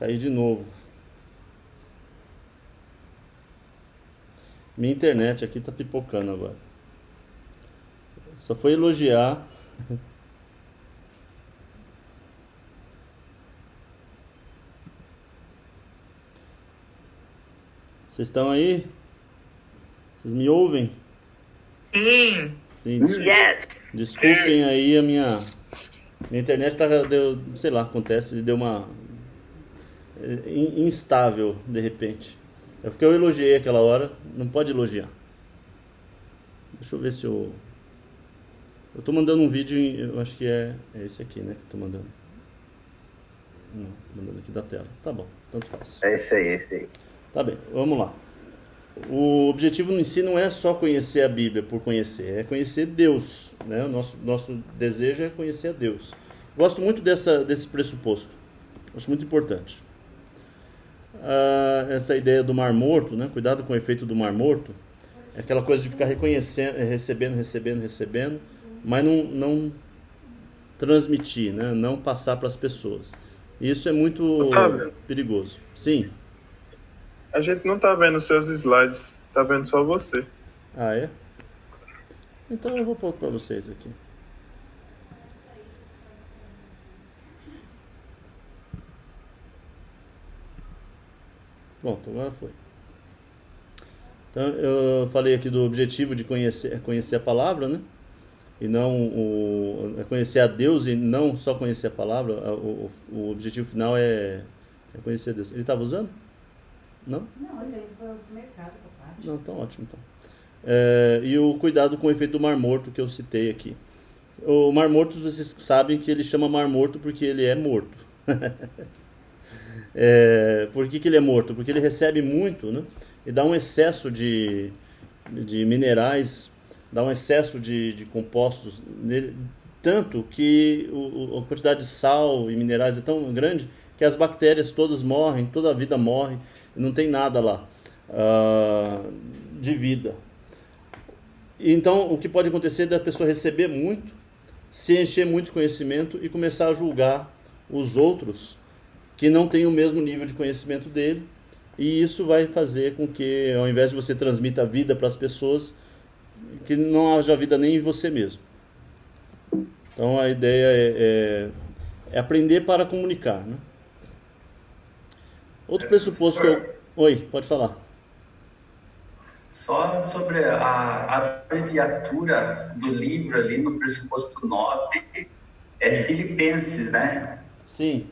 Caí de novo. Minha internet aqui tá pipocando agora. Só foi elogiar. Vocês estão aí? Vocês me ouvem? Sim. Sim, Yes. desculpem aí a minha internet tá, deu, sei lá, acontece, deu uma instável de repente. É porque eu elogiei aquela hora, não pode elogiar. Deixa eu ver se eu tô mandando um vídeo, eu acho que é esse aqui, né, que eu tô mandando. Não, tô mandando aqui da tela. Tá bom, tanto faz. É esse aí, é esse aí. Tá bem, vamos lá. O objetivo no si não é só conhecer a Bíblia por conhecer, é conhecer Deus, né? O nosso desejo é conhecer a Deus. Gosto muito desse pressuposto, acho muito importante. Essa ideia do Mar Morto, né? Cuidado com o efeito do Mar Morto, é aquela coisa de ficar reconhecendo, recebendo, mas não transmitir, né? Não passar para as pessoas. Isso é muito Otávio, perigoso. Sim. a gente não tá vendo seus slides, tá vendo só você. Ah, é? Então eu vou pôr para vocês aqui. Pronto, agora foi. Então eu falei aqui do objetivo de conhecer a palavra, né? E não conhecer a Deus e não só conhecer a palavra. O objetivo final é conhecer a Deus. Ele estava usando? Não? Não, ele foi pro mercado, papai. Não, então ótimo então. E o cuidado com o efeito do Mar Morto que eu citei aqui. O Mar Morto, vocês sabem que ele chama Mar Morto porque ele é morto. Por que ele é morto? Porque ele recebe muito, né? E dá um excesso de minerais, dá um excesso de compostos nele, tanto que a quantidade de sal e minerais é tão grande que as bactérias todas morrem, toda a vida morre, não tem nada lá de vida. Então, o que pode acontecer é da pessoa receber muito, se encher muito de conhecimento e começar a julgar os outros que não têm o mesmo nível de conhecimento dele. E isso vai fazer com que, ao invés de você transmita a vida para as pessoas, que não haja vida nem em você mesmo. Então, a ideia é aprender para comunicar, né? Outro pressuposto que eu... Oi, pode falar. Só sobre a abreviatura do livro ali no pressuposto 9 é Filipenses, né? Sim,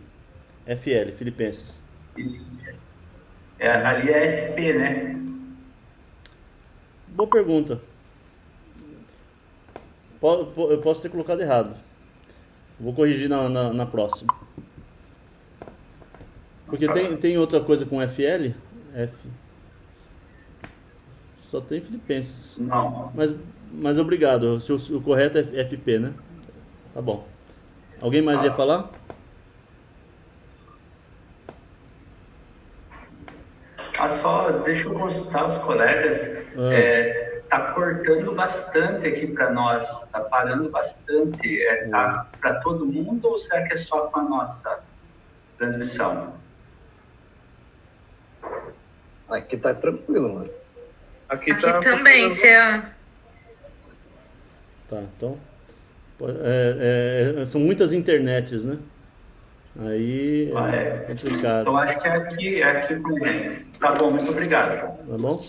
FL, Filipenses. Isso. Ali é FP, né? Boa pergunta. Eu posso ter colocado errado. Vou corrigir na próxima. Porque tem outra coisa com FL? F. Só tem Filipenses. Não. Mas obrigado. O correto é FP, né? Tá bom. Alguém mais ia falar? Só deixa eu consultar os colegas. Tá cortando bastante aqui para nós, tá parando bastante. Tá para todo mundo ou será que é só com a nossa transmissão? Aqui tá tranquilo, mano. Aqui Aqui tá também, se Tá, então. São muitas internets, né? Aí é complicado. Então acho que é aqui com a gente. Tá bom, muito obrigado. Tá bom?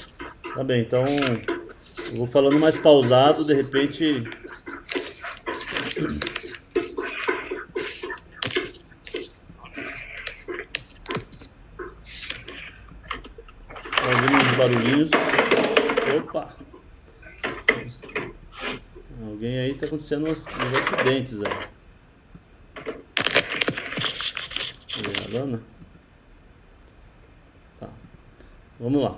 Tá bem, então eu vou falando mais pausado, de repente. Tá ouvindo uns barulhinhos. Opa! Alguém aí tá acontecendo uns acidentes aí. Cadê a Lana? Tá. Vamos lá.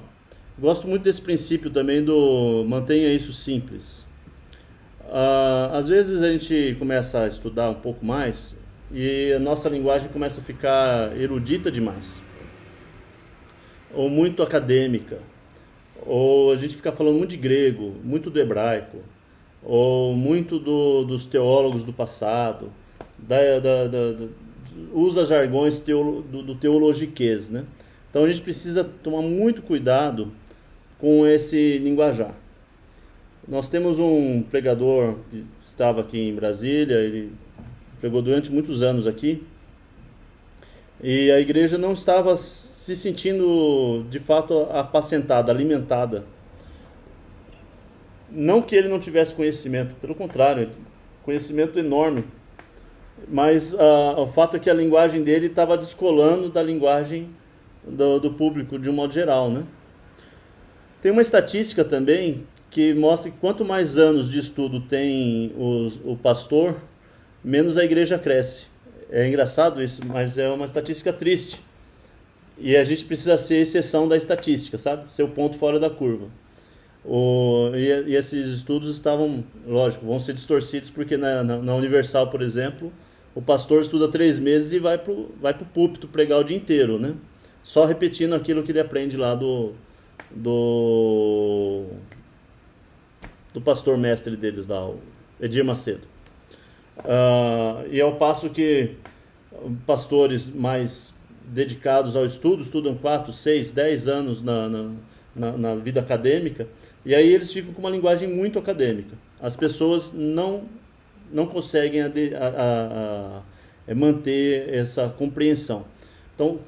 Gosto muito desse princípio também do mantenha isso simples. Às vezes a gente começa a estudar um pouco mais e a nossa linguagem começa a ficar erudita demais. Ou muito acadêmica. Ou a gente fica falando muito de grego, muito do hebraico. Ou muito dos teólogos do passado. usa jargões do teologiquez, né? Então a gente precisa tomar muito cuidado com esse linguajar. Nós temos um pregador que estava aqui em Brasília, ele pregou durante muitos anos aqui, e a igreja não estava se sentindo de fato apacentada, alimentada. Não que ele não tivesse conhecimento, pelo contrário, conhecimento enorme, mas o fato é que a linguagem dele estava descolando da linguagem do público de um modo geral, né? Tem uma estatística também que mostra que quanto mais anos de estudo tem o pastor, menos a igreja cresce. É engraçado isso, mas é uma estatística triste. E a gente precisa ser exceção da estatística, sabe? Ser o ponto fora da curva. E esses estudos estavam, lógico, vão ser distorcidos porque na Universal, por exemplo, o pastor estuda 3 meses e vai pro púlpito pregar o dia inteiro, né? Só repetindo aquilo que ele aprende lá do pastor mestre deles lá, o Edir Macedo. E ao passo que pastores mais dedicados ao estudo estudam 4, 6, 10 anos na vida acadêmica, e aí eles ficam com uma linguagem muito acadêmica. As pessoas não conseguem manter essa compreensão. Então,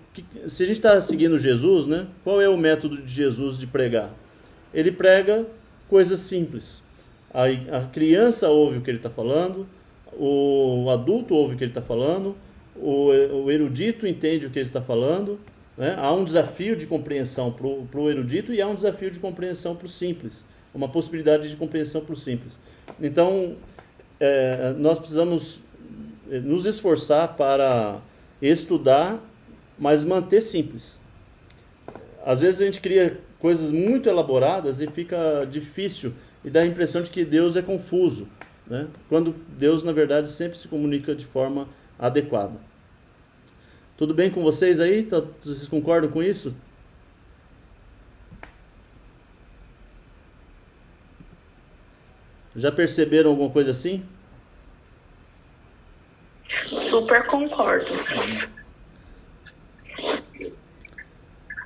se a gente está seguindo Jesus, né, qual é o método de Jesus de pregar? Ele prega coisas simples. A criança ouve o que ele está falando, o adulto ouve o que ele está falando, o erudito entende o que ele está falando, né? Há um desafio de compreensão para o erudito e há um desafio de compreensão para o simples, uma possibilidade de compreensão para o simples. Então, nós precisamos nos esforçar para estudar, mas manter simples. Às vezes a gente cria coisas muito elaboradas e fica difícil e dá a impressão de que Deus é confuso, né? Quando Deus, na verdade, sempre se comunica de forma adequada. Tudo bem com vocês aí? Vocês concordam com isso? Já perceberam alguma coisa assim? Super concordo.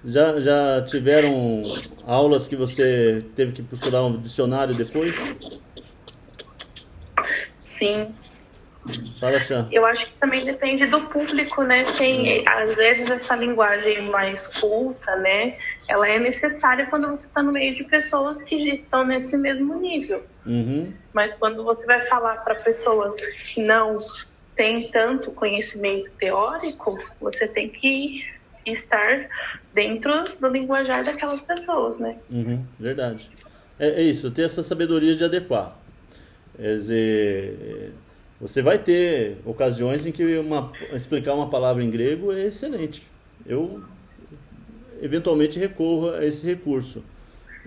Já tiveram aulas que você teve que procurar um dicionário depois? Sim. Fala, Chan. Eu acho que também depende do público, né? Tem, às vezes, essa linguagem mais culta, né? Ela é necessária quando você está no meio de pessoas que já estão nesse mesmo nível. Uhum. Mas quando você vai falar para pessoas que não têm tanto conhecimento teórico, você tem que estar dentro do linguajar daquelas pessoas, né? Uhum, verdade. É isso, ter essa sabedoria de adequar. Quer dizer, você vai ter ocasiões em que explicar uma palavra em grego é excelente. Eu, eventualmente, recorro a esse recurso.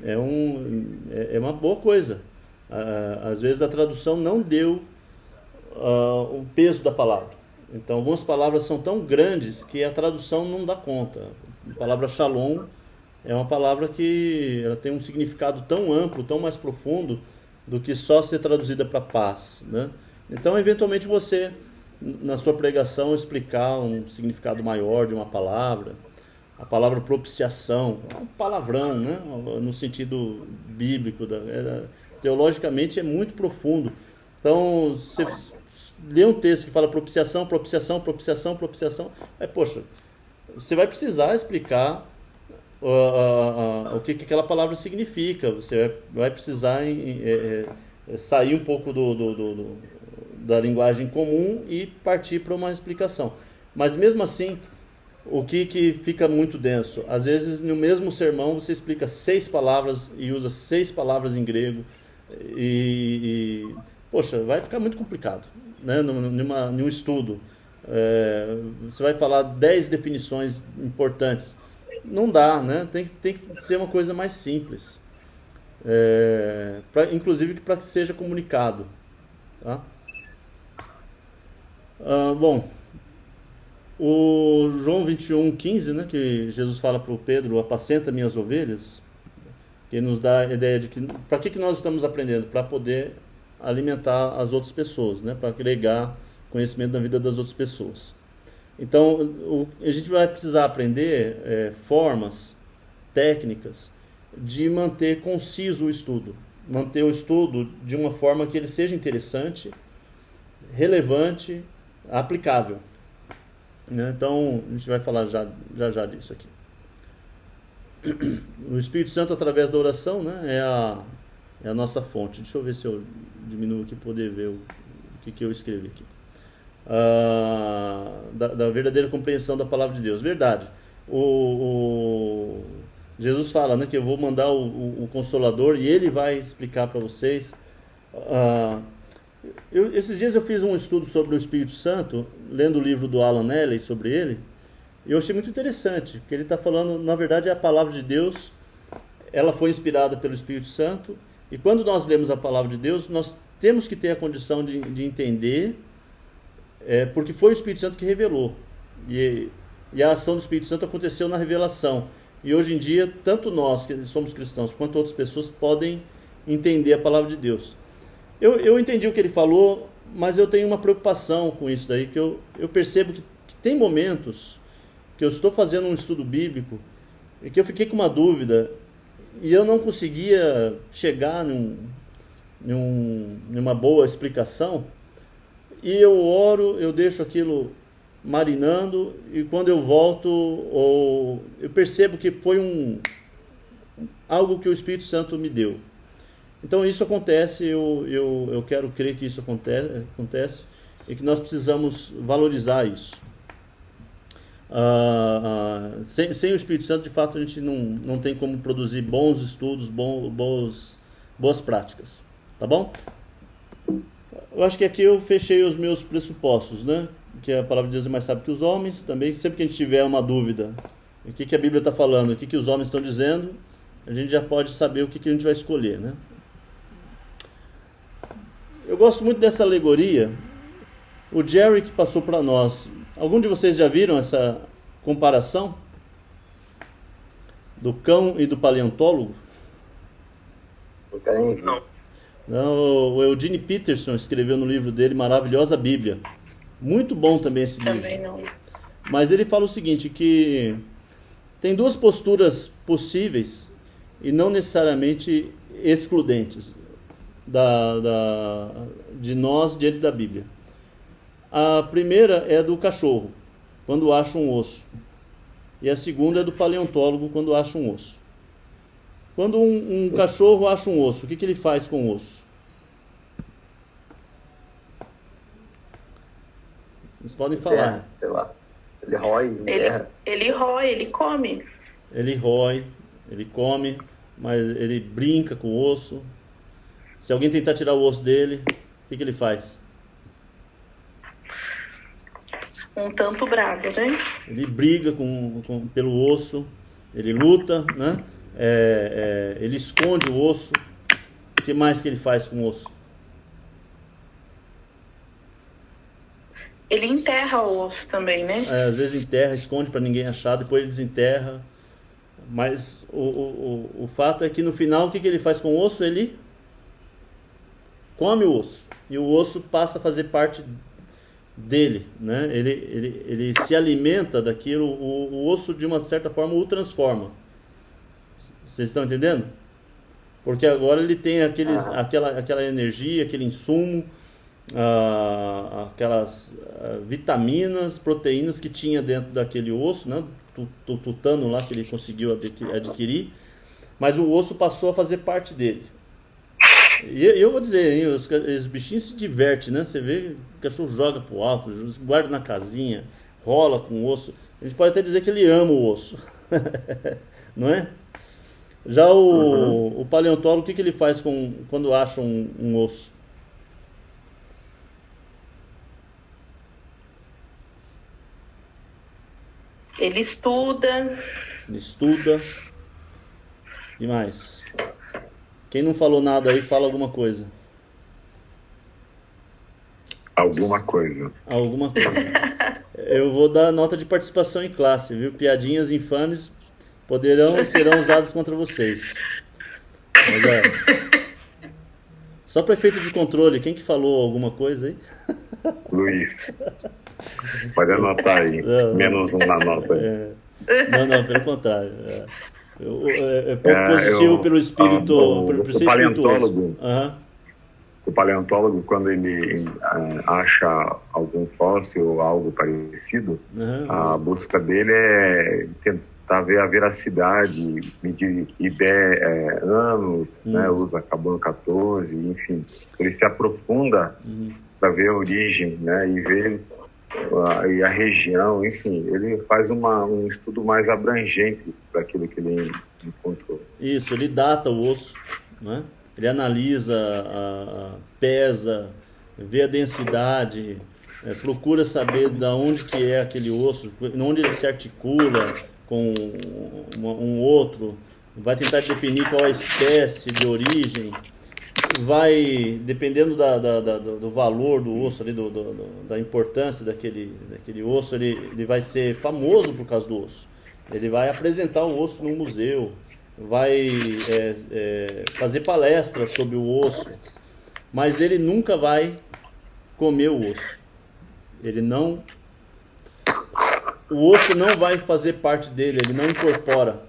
É uma boa coisa. Às vezes a tradução não deu o peso da palavra. Então, algumas palavras são tão grandes que a tradução não dá conta. A palavra shalom é uma palavra que ela tem um significado tão amplo, tão mais profundo do que só ser traduzida para paz, né? Então, eventualmente, você, na sua pregação, explicar um significado maior de uma palavra. A palavra propiciação é um palavrão, né? No sentido bíblico, teologicamente é muito profundo. Então, você lê um texto que fala propiciação, propiciação, propiciação, propiciação, aí, poxa, você vai precisar explicar o que aquela palavra significa. Você vai precisar sair um pouco da linguagem comum e partir para uma explicação. Mas mesmo assim, o que fica muito denso? Às vezes, no mesmo sermão, você explica 6 palavras e usa 6 palavras em grego poxa, vai ficar muito complicado, né? Num estudo. Você vai falar 10 definições importantes. Não dá, né? Tem que ser uma coisa mais simples. Inclusive para que seja comunicado. Tá? Bom, o João 21:15, né, que Jesus fala para o Pedro, apacenta minhas ovelhas, que nos dá a ideia de que para que nós estamos aprendendo? Para poder alimentar as outras pessoas, né, para agregar conhecimento na vida das outras pessoas. Então, a gente vai precisar aprender formas, técnicas, de manter conciso o estudo. Manter o estudo de uma forma que ele seja interessante, relevante, aplicável. Né? Então, a gente vai falar já disso aqui. O Espírito Santo, através da oração, né, é a nossa fonte. Deixa eu ver se eu diminuo aqui para poder ver o que eu escrevi aqui. Da verdadeira compreensão da palavra de Deus. Verdade. Jesus fala, né, que eu vou mandar o Consolador e ele vai explicar para vocês. Esses dias eu fiz um estudo sobre o Espírito Santo, lendo o livro do Alan Neely sobre ele. Eu achei muito interessante, porque ele está falando, na verdade, a palavra de Deus, ela foi inspirada pelo Espírito Santo, e quando nós lemos a palavra de Deus, nós temos que ter a condição de entender, porque foi o Espírito Santo que revelou, e a ação do Espírito Santo aconteceu na revelação, e hoje em dia, tanto nós que somos cristãos, quanto outras pessoas podem entender a palavra de Deus. Eu entendi o que ele falou, mas eu tenho uma preocupação com isso daí, que eu percebo que tem momentos que eu estou fazendo um estudo bíblico e que eu fiquei com uma dúvida e eu não conseguia chegar numa boa explicação, e eu oro, eu deixo aquilo marinando, e quando eu volto, eu percebo que foi algo que o Espírito Santo me deu. Então isso acontece, eu quero crer que isso acontece e que nós precisamos valorizar isso. Sem o Espírito Santo, de fato, a gente não tem como produzir bons estudos, boas práticas. Tá bom? Eu acho que aqui eu fechei os meus pressupostos, né? Que a palavra de Deus é mais sábia que os homens. Também, sempre que a gente tiver uma dúvida, o que a Bíblia está falando, o que os homens estão dizendo, a gente já pode saber o que a gente vai escolher, né? Eu gosto muito dessa alegoria. O Jerry que passou para nós. Algum de vocês já viram essa comparação do cão e do paleontólogo? Não, o Eugene Peterson escreveu no livro dele Maravilhosa Bíblia. Muito bom também esse livro. Também não. Mas ele fala o seguinte, que tem duas posturas possíveis e não necessariamente excludentes de nós diante da Bíblia. A primeira é do cachorro, quando acha um osso. E a segunda é do paleontólogo, quando acha um osso. Quando um cachorro acha um osso, o que ele faz com o osso? Vocês podem falar. Sei lá. Ele rói, ele rói, ele come. Ele rói, ele come, mas ele brinca com o osso. Se alguém tentar tirar o osso dele, o que ele faz? Um tanto bravo, né? Ele briga pelo osso, ele luta, né? Ele esconde o osso. O que mais que ele faz com o osso? Ele enterra o osso também, né? Às vezes enterra, esconde para ninguém achar, depois ele desenterra. Mas o fato é que no final, o que ele faz com o osso? Ele come o osso. E o osso passa a fazer parte dele, né? Ele se alimenta daquilo, o osso de uma certa forma o transforma. Vocês estão entendendo? Porque agora ele tem aquela energia, aquele insumo, aquelas vitaminas, proteínas que tinha dentro daquele osso, né? Do tutano lá que ele conseguiu adquirir, mas o osso passou a fazer parte dele. E eu vou dizer, hein, os bichinhos se divertem, né? Você vê, o cachorro joga pro alto, guarda na casinha, rola com o osso. A gente pode até dizer que ele ama o osso. Não é? Já o paleontólogo, o que ele faz quando acha um osso? Ele estuda. Ele estuda. E mais? Quem não falou nada aí, fala alguma coisa. Alguma coisa. Alguma coisa. Eu vou dar nota de participação em classe, viu? Piadinhas infames poderão e serão usadas contra vocês. Mas só para efeito de controle, quem que falou alguma coisa aí? Luiz. Pode anotar aí. Não, Menos um na nota aí. Não, pelo contrário. É pouco positivo pelo espírito, por ser o espirituoso. paleontólogo, Aham. o paleontólogo, quando ele acha algum fóssil ou algo parecido, a busca dele é tentar ver a veracidade, medir anos, né, usa carbono 14, enfim. Ele se aprofunda para ver a origem, né, e ver e a região, enfim. Ele faz um estudo mais abrangente daquilo que ele encontrou. Isso, ele data o osso, né? Ele analisa, pesa, vê a densidade, procura saber da onde que é aquele osso, onde ele se articula com um outro, vai tentar definir qual a espécie de origem, vai, dependendo do valor do osso, ali, da importância daquele osso, ele vai ser famoso por causa do osso. Ele vai apresentar o osso num museu, vai fazer palestras sobre o osso, mas ele nunca vai comer o osso. O osso não vai fazer parte dele, ele não incorpora.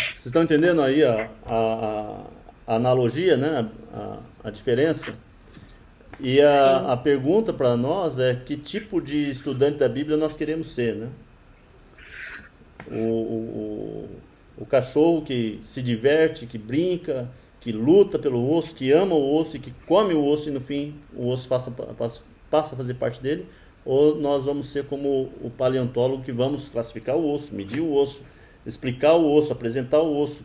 Vocês estão entendendo aí a analogia, né? A diferença? E a pergunta para nós é: que tipo de estudante da Bíblia nós queremos ser, né? O cachorro que se diverte, que brinca, que luta pelo osso, que ama o osso e que come o osso, e no fim o osso passa a fazer parte dele? Ou nós vamos ser como o paleontólogo, que vamos classificar o osso, medir o osso, explicar o osso, apresentar o osso,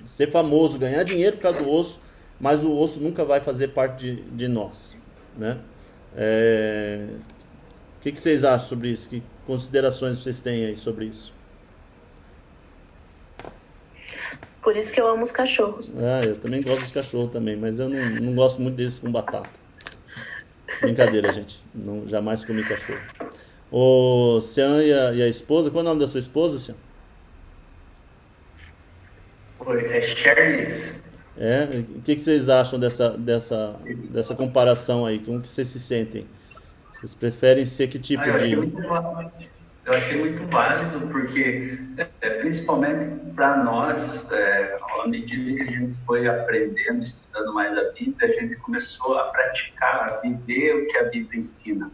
ser famoso, ganhar dinheiro por causa do osso, mas o osso nunca vai fazer parte de nós, né? O que vocês acham sobre isso? Que considerações vocês têm aí sobre isso? Por isso que eu amo os cachorros. Eu também gosto dos cachorros também, mas eu não gosto muito deles com batata. Brincadeira, gente. Não, jamais comi cachorro. O Cian e a esposa, qual é o nome da sua esposa, Cian? É Charles. O que vocês acham dessa comparação aí? Como que vocês se sentem? Vocês preferem ser que tipo Eu de... Eu achei muito válido, porque principalmente para nós, à medida que a gente foi aprendendo, estudando mais a Bíblia, a gente começou a praticar, a viver o que a Bíblia ensina.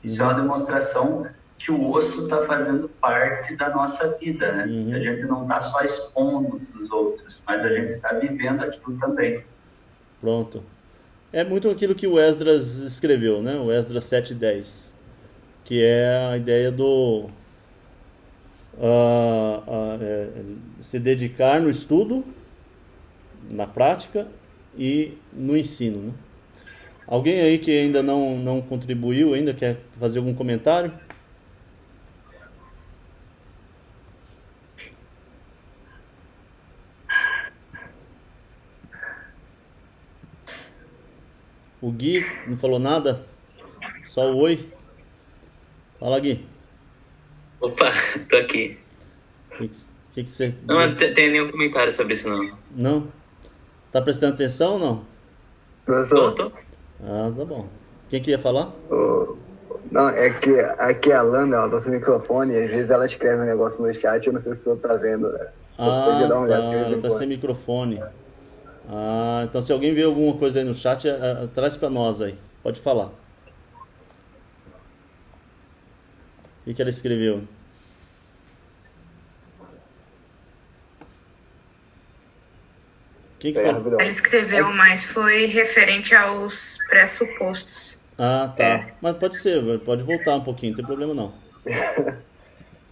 Isso é uma demonstração que o osso está fazendo parte da nossa vida, né? A gente não está só expondo para os outros, mas a gente está vivendo aquilo também. Pronto. É muito aquilo que o Esdras escreveu, né? O Esdras 7:10, que é a ideia do se dedicar no estudo, na prática e no ensino, né? Alguém aí que ainda não contribuiu, ainda quer fazer algum comentário? O Gui não falou nada? Só o oi? Fala, Gui. Opa, tô aqui. O que você... Não tem nenhum comentário sobre isso, não. Não? Tá prestando atenção ou não? Professor, Tô. Ah, tá bom. Quem que ia falar? não, é que aqui a Lana, ela tá sem microfone e às vezes ela escreve um negócio no chat, eu não sei se o senhor tá vendo, né? Ah, tá. Ela tá sem microfone. Ah, então se alguém vê alguma coisa aí no chat, traz pra nós aí. Pode falar. O que ela escreveu? Quem que falou? Ela escreveu, mas foi referente aos pressupostos. Ah, tá. Mas pode ser, pode voltar um pouquinho, não tem problema não.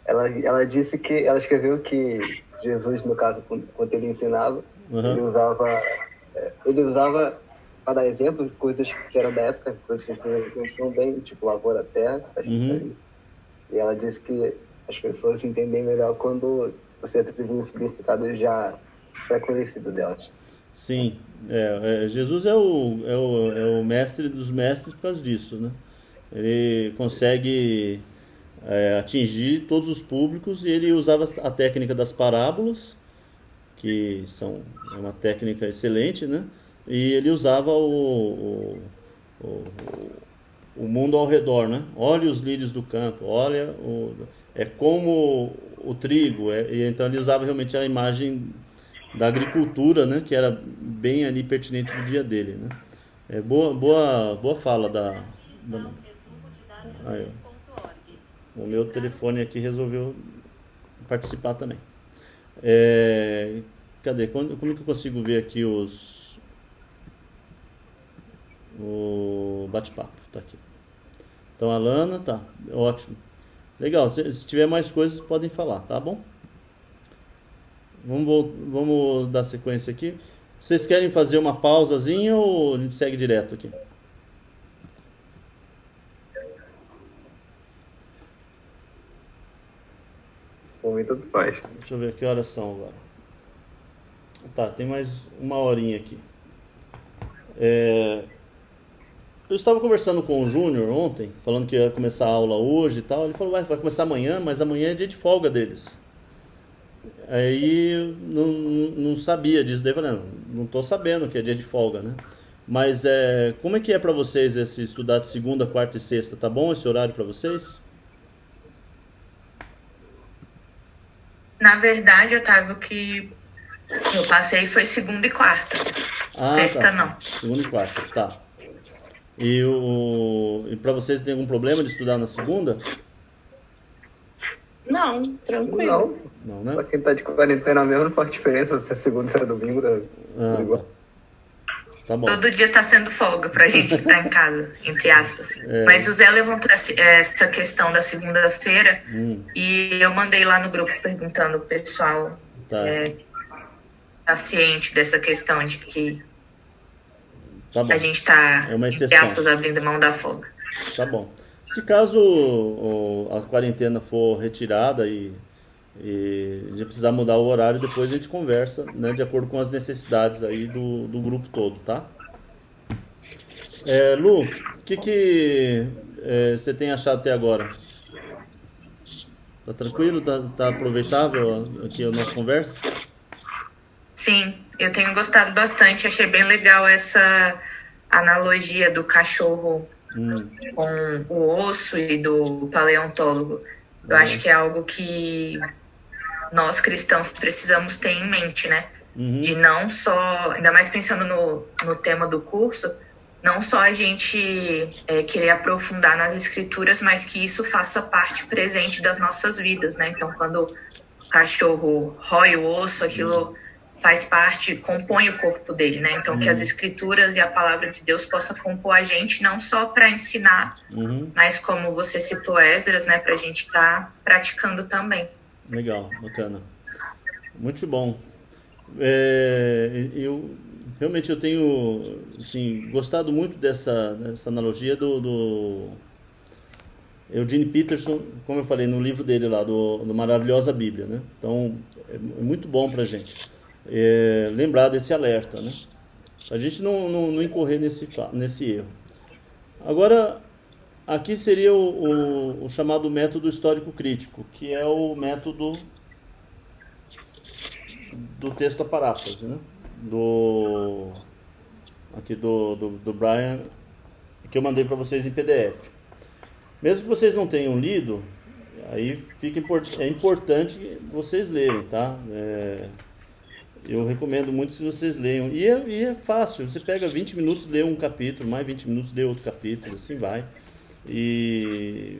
Ela disse que ela escreveu que Jesus, no caso, quando ele ensinava, ele usava para dar exemplo de coisas que eram da época, coisas que as pessoas conheciam bem, tipo lavoura a terra. E ela disse que as pessoas se entendem melhor quando você atribui um significado já pré-conhecido delas. Sim, Jesus é o mestre dos mestres por causa disso, né? Ele consegue atingir todos os públicos, e ele usava a técnica das parábolas, que é uma técnica excelente, né? E ele usava o mundo ao redor, né? Olha os lírios do campo, olha, é como o trigo. E então ele usava realmente a imagem da agricultura, né? Que era bem ali pertinente do dia dele, né? Boa fala Aí, o meu telefone aqui resolveu participar também. Cadê? Como que eu consigo ver aqui o bate-papo? Tá aqui. Então a Lana, tá, ótimo. Legal, se tiver mais coisas podem falar, tá bom? Vamos dar sequência aqui. Vocês querem fazer uma pausazinha ou a gente segue direto aqui? Por mim, tudo faz. Deixa eu ver que horas são agora. Tá, tem mais uma horinha aqui. Eu estava conversando com o Júnior ontem, falando que ia começar a aula hoje e tal. Ele falou, vai começar amanhã, mas amanhã é dia de folga deles. Aí não sabia disso, daí eu falei, não estou sabendo que é dia de folga, né? Mas como é que é para vocês esse estudar de segunda, quarta e sexta? Tá bom esse horário para vocês? Na verdade, Otávio, que eu passei foi segunda e quarta. Sexta tá, não. Segunda e quarta, tá. E para vocês tem algum problema de estudar na segunda? Não, tranquilo. Não, né? Pra quem tá de quarentena mesmo, não faz diferença se é segunda ou se é domingo. Tá. Tá bom. Todo dia tá sendo folga pra gente que tá em casa, entre aspas. Mas o Zé levantou essa questão da segunda-feira e eu mandei lá no grupo perguntando o pessoal tá ciente dessa questão de que a gente tá, entre aspas, abrindo mão da folga. Tá bom. Se caso a quarentena for retirada e a gente precisar mudar o horário, depois a gente conversa, né, de acordo com as necessidades aí do grupo todo, tá? Lu, o que você tem achado até agora? Tá tranquilo? Tá aproveitável aqui a nossa conversa? Sim, eu tenho gostado bastante. Achei bem legal essa analogia do cachorro com o osso e do paleontólogo. Eu acho que é algo que nós cristãos precisamos ter em mente, né? De não só, ainda mais pensando no tema do curso, não só a gente querer aprofundar nas escrituras, mas que isso faça parte presente das nossas vidas, né? Então, quando o cachorro rói o osso, aquilo faz parte, compõe o corpo dele, né? Então, que as escrituras e a palavra de Deus possa compor a gente, não só para ensinar, mas como você citou Esdras, né? Para a gente estar praticando também. Legal, bacana. Muito bom. Realmente eu tenho assim, gostado muito dessa analogia do Eugene Peterson, como eu falei no livro dele lá, do Maravilhosa Bíblia, né? Então, é muito bom pra gente lembrar desse alerta, né? A gente não incorrer nesse erro. Agora, aqui seria o chamado método histórico crítico, que é o método do texto a paráfrase, né? Do Brian, que eu mandei para vocês em PDF. Mesmo que vocês não tenham lido, aí é importante vocês lerem, tá? Eu recomendo muito que vocês leiam. E é fácil, você pega 20 minutos, lê um capítulo, mais 20 minutos, lê outro capítulo, assim vai. E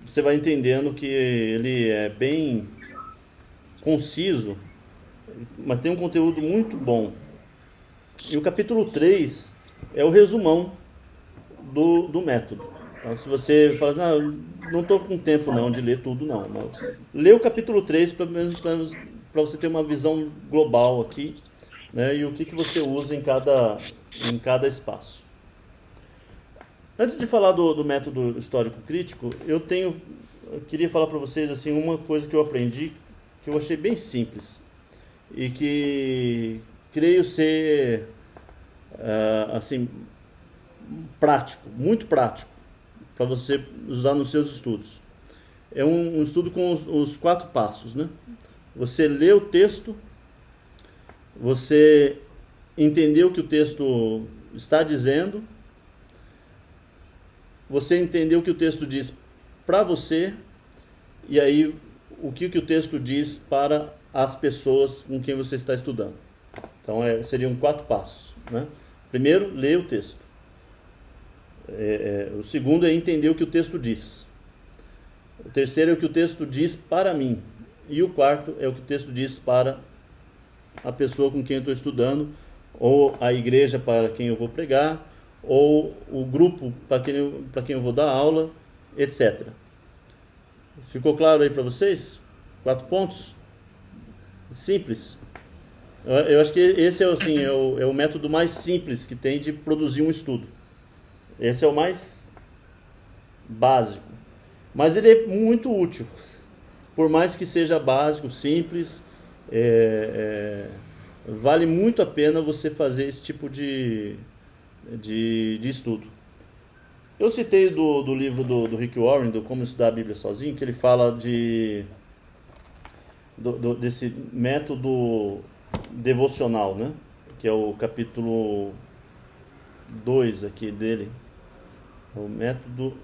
você vai entendendo que ele é bem conciso, mas tem um conteúdo muito bom. E o capítulo 3 é o resumão do método. Então, se você fala assim, não estou com tempo não de ler tudo não. Lê o capítulo 3 para você ter uma visão global aqui, né, e o que você usa em cada espaço. Antes de falar do método histórico crítico, eu queria falar para vocês assim, uma coisa que eu aprendi, que eu achei bem simples, e que creio ser assim, prático, muito prático, para você usar nos seus estudos. É um estudo com os 4 passos, né? Você lê o texto, você entender o que o texto está dizendo, você entender o que o texto diz para você, e aí o que o texto diz para as pessoas com quem você está estudando. Então seriam 4 passos, né? Primeiro, ler o texto. O segundo é entender o que o texto diz. O terceiro é o que o texto diz para mim. E o quarto é o que o texto diz para a pessoa com quem eu estou estudando, ou a igreja para quem eu vou pregar, ou o grupo para quem eu vou dar aula, etc. Ficou claro aí para vocês? 4 pontos? Simples. Eu acho que esse é o método mais simples que tem de produzir um estudo. Esse é o mais básico. Mas ele é muito útil. Por mais que seja básico, simples, vale muito a pena você fazer esse tipo de estudo. Eu citei do livro do Rick Warren, do Como Estudar a Bíblia Sozinho, que ele fala desse método devocional, né? Que é o capítulo 2 aqui dele. O método...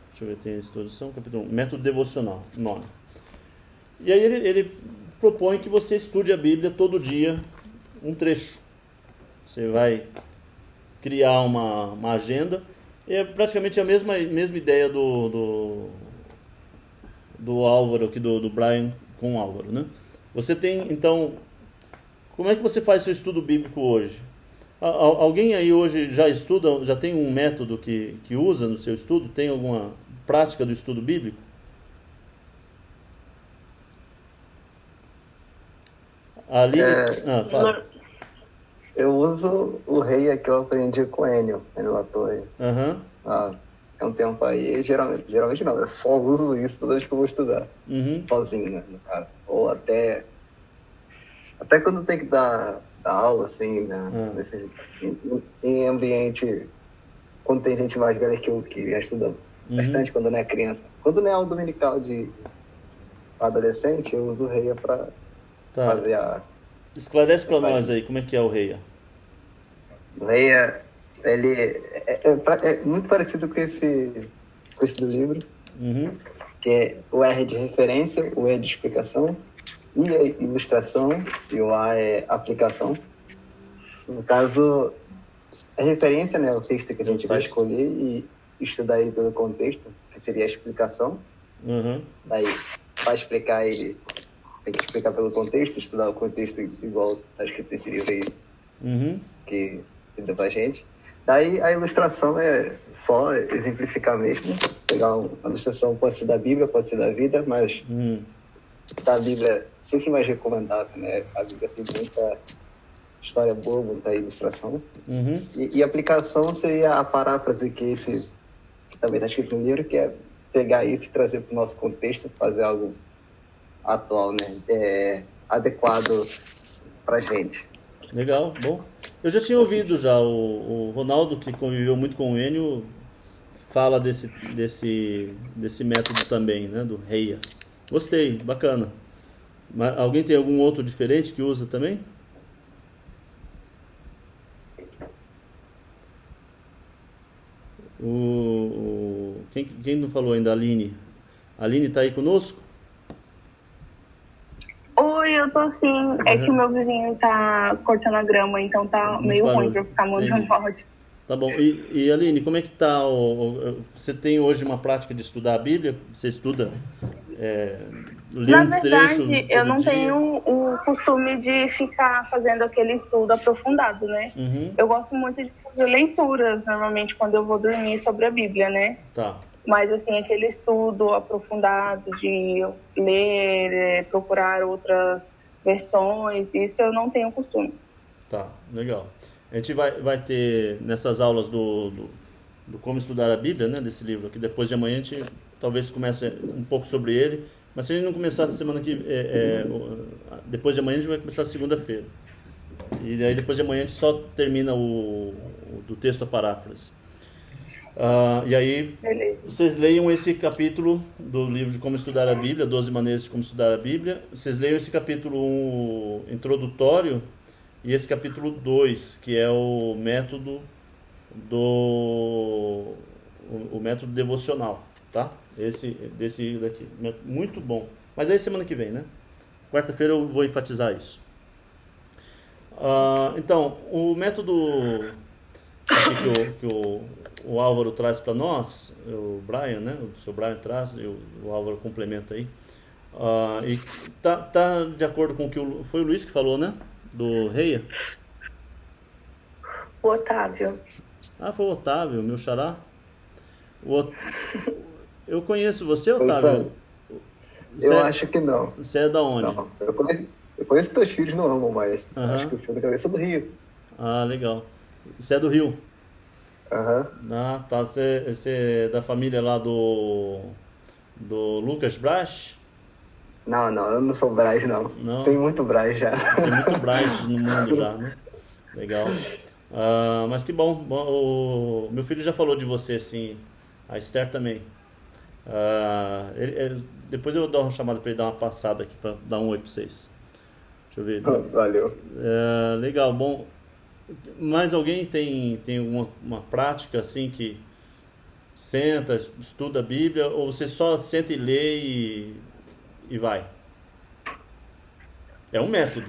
Deixa eu ver, tem a introdução, capítulo 1. Método devocional, 9. E aí ele propõe que você estude a Bíblia todo dia, um trecho. Você vai criar uma agenda. É praticamente a mesma ideia do Álvaro, aqui do Brian com o Álvaro, né? Você tem, então, como é que você faz seu estudo bíblico hoje? Alguém aí hoje já estuda, já tem um método que usa no seu estudo? Tem alguma prática do estudo bíblico? Ali, fala. Eu uso o Reia que eu aprendi com o Enio Latorre. É um tempo aí, geralmente não, eu só uso isso toda vez que eu vou estudar. Sozinho, né, no caso. Ou até quando tem que dar aula, assim, né, em ambiente, quando tem gente mais velha que eu, que já estuda bastante, quando não é criança. Quando não é aula dominical de adolescente, eu uso o Reia para fazer a... Esclarece para nós aí, como é que é o Reia? O Reia, ele é muito parecido com esse do livro, que é o R de referência, o E de explicação, I é ilustração e o A é aplicação. No caso, a referência, né, o texto que a gente vai escolher e estudar ele pelo contexto, que seria a explicação. Daí, para explicar ele, tem que explicar pelo contexto, estudar o contexto igual está escrito nesse livro aí, que deu pra gente. Daí a ilustração é só exemplificar mesmo, pegar uma ilustração, pode ser da Bíblia, pode ser da vida, mas da Bíblia é sempre mais recomendável, né? A Bíblia tem muita história boa, muita ilustração. E a aplicação seria a paráfrase que também está escrito no livro, que é pegar isso e trazer para o nosso contexto, fazer algo atual, né? Adequado para gente. Legal, bom. Eu já tinha ouvido o Ronaldo, que conviveu muito com o Enio, fala desse método também, né? Do Reia. Gostei, bacana. Mas alguém tem algum outro diferente que usa também? Quem não falou ainda? A Aline. A Aline está aí conosco? Oi, eu tô sim. É que o meu vizinho tá cortando a grama, então tá muito meio ruim pra eu ficar mandando áudio. Tá bom. E Aline, como é que tá? Você tem hoje uma prática de estudar a Bíblia? Você estuda? Na verdade, eu não tenho o costume de ficar fazendo aquele estudo aprofundado, né? Eu gosto muito de fazer leituras, normalmente, quando eu vou dormir sobre a Bíblia, né? Tá. Mas, assim, aquele estudo aprofundado de ler, procurar outras versões, isso eu não tenho costume. Tá, legal. A gente vai ter nessas aulas do Como Estudar a Bíblia, né, desse livro aqui, depois de amanhã a gente talvez comece um pouco sobre ele, mas se a gente não começar essa semana aqui, depois de amanhã a gente vai começar segunda-feira. E aí depois de amanhã a gente só termina do texto a paráfrase. E aí, vocês leiam esse capítulo do livro de Como Estudar a Bíblia, 12 maneiras de como estudar a Bíblia. Vocês leiam esse capítulo 1 introdutório e esse capítulo 2, que é o método o método devocional, tá? Desse daqui, muito bom. Mas aí semana que vem, né? Quarta-feira eu vou enfatizar isso. Então, o método aqui que o Álvaro traz para nós, o Brian, né? O seu Brian traz, e o Álvaro complementa aí. E tá de acordo com o que foi o Luiz que falou, né? Do Reia. O Otávio. Foi o Otávio, meu xará. Eu conheço você, Otávio? Eu acho que não. Você é da onde? Não, eu conheço teus filhos, não amo, mas acho que você é da cabeça do Rio. Legal. Você é do Rio? Tá. Você é da família lá do Lucas Braz? Não, eu não sou Braz, não. Tem muito Braz já. Tem muito Braz no mundo já, né? Legal. Mas que bom. O meu filho já falou de você, assim. A Esther também. Depois eu vou dar uma chamada para ele dar uma passada aqui, para dar um oi para vocês. Deixa eu ver. Valeu. Legal, bom. Mais alguém tem uma prática assim que senta, estuda a Bíblia, ou você só senta e lê e vai? É um método.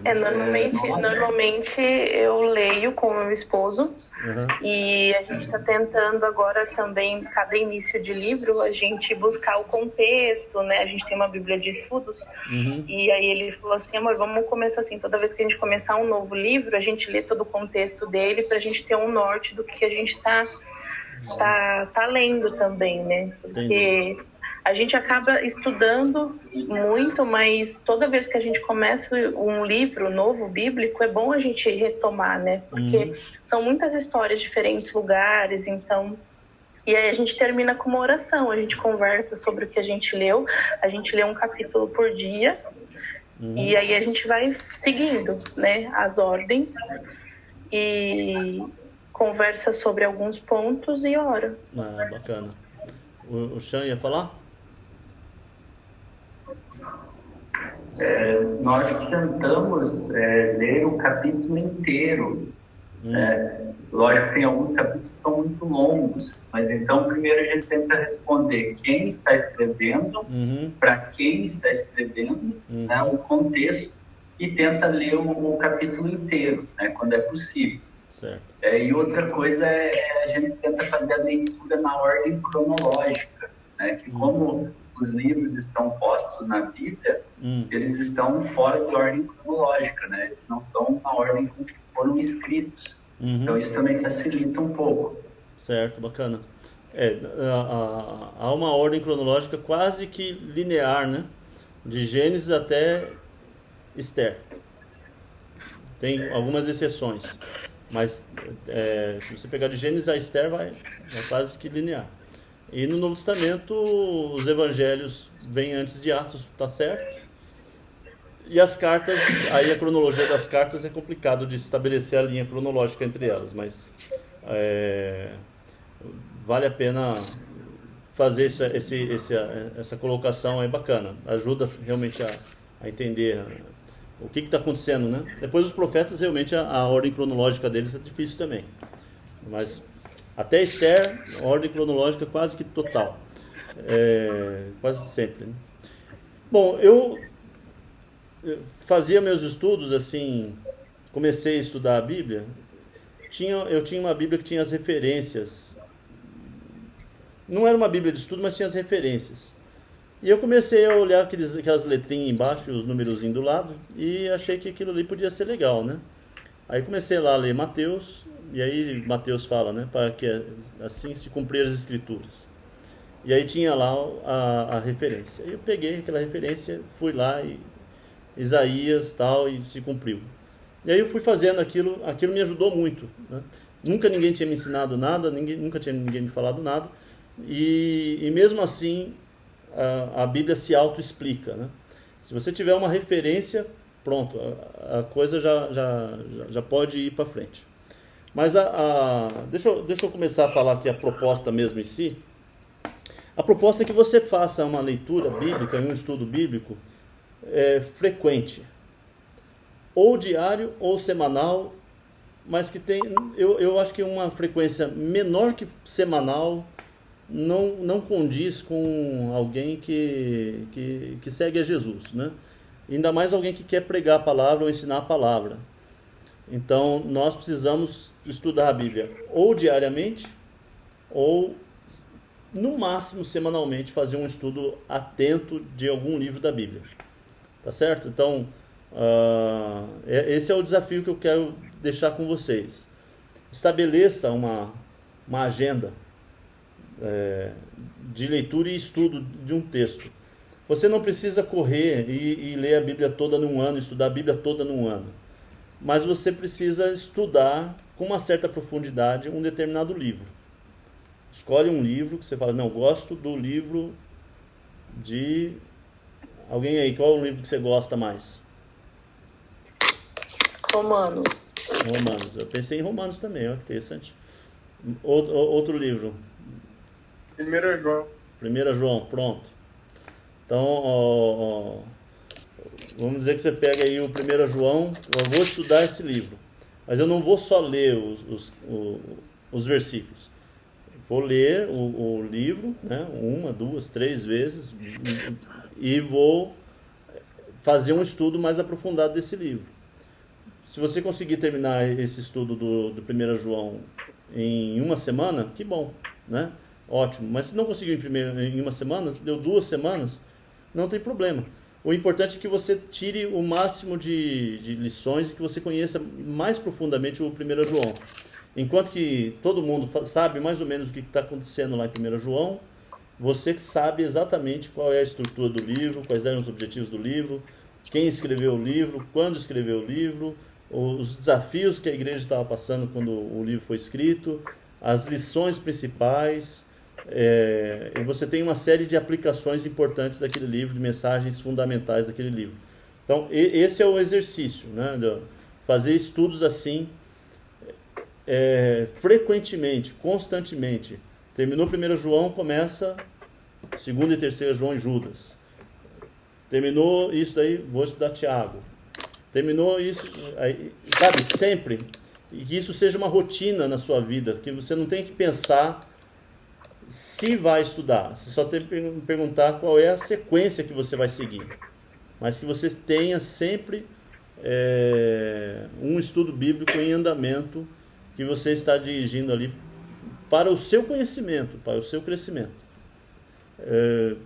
Normalmente eu leio com o meu esposo, e a gente está tentando agora também, cada início de livro, a gente buscar o contexto, né? A gente tem uma Bíblia de estudos, e aí ele falou assim, amor, vamos começar assim, toda vez que a gente começar um novo livro, a gente lê todo o contexto dele para a gente ter um norte do que a gente está lendo também, né? Porque Entendi. a gente acaba estudando muito, mas toda vez que a gente começa um livro novo, bíblico, é bom a gente retomar, né? Porque são muitas histórias, diferentes lugares, então... E aí a gente termina com uma oração, a gente conversa sobre o que a gente leu um capítulo por dia, e aí a gente vai seguindo, né, as ordens, e conversa sobre alguns pontos e ora. Bacana. O Chan ia falar? Nós tentamos ler o capítulo inteiro. Lógico que tem alguns capítulos que são muito longos, mas então primeiro a gente tenta responder quem está escrevendo, para quem está escrevendo, né, o contexto, e tenta ler o capítulo inteiro, né, quando é possível. Certo. E outra coisa a gente tenta fazer a leitura na ordem cronológica, né, que como os livros estão postos na Bíblia, eles estão fora de ordem cronológica, né? Eles não estão na ordem como foram escritos. Então isso também facilita um pouco. Certo, bacana. Há uma ordem cronológica quase que linear, né? De Gênesis até Esther. Tem algumas exceções, mas se você pegar de Gênesis a Esther, é quase que linear. E no Novo Testamento, os evangelhos vêm antes de Atos, tá certo? E as cartas, aí a cronologia das cartas é complicado de estabelecer a linha cronológica entre elas, mas vale a pena fazer essa colocação, é bacana, ajuda realmente a entender o que está acontecendo, né? Depois os profetas, realmente a ordem cronológica deles é difícil também, mas até Esther, a ordem cronológica quase que total, quase sempre, né? Bom, eu fazia meus estudos assim, comecei a estudar a Bíblia, eu tinha uma Bíblia que tinha as referências, não era uma Bíblia de estudo, mas tinha as referências, e eu comecei a olhar aquelas letrinhas embaixo, os númerozinhos do lado, e achei que aquilo ali podia ser legal, né? Aí comecei lá a ler Mateus, e aí Mateus fala, né, para que assim se cumprir as escrituras. E aí tinha lá a referência. Eu peguei aquela referência, fui lá e Isaías tal, e se cumpriu. E aí eu fui fazendo aquilo me ajudou muito, né? Nunca ninguém tinha me ensinado nada, nunca tinha ninguém me falado nada, e mesmo assim a Bíblia se auto-explica, né? Se você tiver uma referência, pronto, a coisa já pode ir para frente. Mas deixa eu começar a falar aqui a proposta mesmo em si. A proposta é que você faça uma leitura bíblica, um estudo bíblico frequente, ou diário, ou semanal, mas que tem, eu acho que uma frequência menor que semanal não condiz com alguém que segue a Jesus, né? Ainda mais alguém que quer pregar a palavra ou ensinar a palavra. Então, nós precisamos estudar a Bíblia ou diariamente, ou no máximo semanalmente fazer um estudo atento de algum livro da Bíblia. Tá certo? Então, esse é o desafio que eu quero deixar com vocês. Estabeleça uma agenda de leitura e estudo de um texto. Você não precisa correr e ler a Bíblia toda num ano, estudar a Bíblia toda num ano. Mas você precisa estudar com uma certa profundidade um determinado livro. Escolhe um livro que você fala, não, gosto do livro de... Alguém aí, qual é o livro que você gosta mais? Romanos. Eu pensei em Romanos também, olha que interessante. Outro livro. 1 João. 1 João, pronto. Então, vamos dizer que você pega aí o 1 João, eu vou estudar esse livro, mas eu não vou só ler os versículos. Vou ler o livro, né, 1, 2, 3 vezes e vou fazer um estudo mais aprofundado desse livro. Se você conseguir terminar esse estudo do 1 João em uma semana, que bom, né? Ótimo. Mas se não conseguiu em uma semana, deu 2 semanas, não tem problema. O importante é que você tire o máximo de lições e que você conheça mais profundamente o 1 João. Enquanto que todo mundo sabe mais ou menos o que está acontecendo lá em 1 João, você que sabe exatamente qual é a estrutura do livro, quais eram os objetivos do livro, quem escreveu o livro, quando escreveu o livro, os desafios que a igreja estava passando quando o livro foi escrito, as lições principais, e você tem uma série de aplicações importantes daquele livro, de mensagens fundamentais daquele livro. Então, esse é o exercício, né, de fazer estudos assim, frequentemente, constantemente. Terminou 1 João, começa 2 e 3 João e Judas. Terminou isso daí, vou estudar Tiago. Terminou isso, aí, sabe, sempre. E que isso seja uma rotina na sua vida, que você não tem que pensar se vai estudar. Você só tem que perguntar qual é a sequência que você vai seguir. Mas que você tenha sempre um estudo bíblico em andamento que você está dirigindo ali para o seu conhecimento, para o seu crescimento.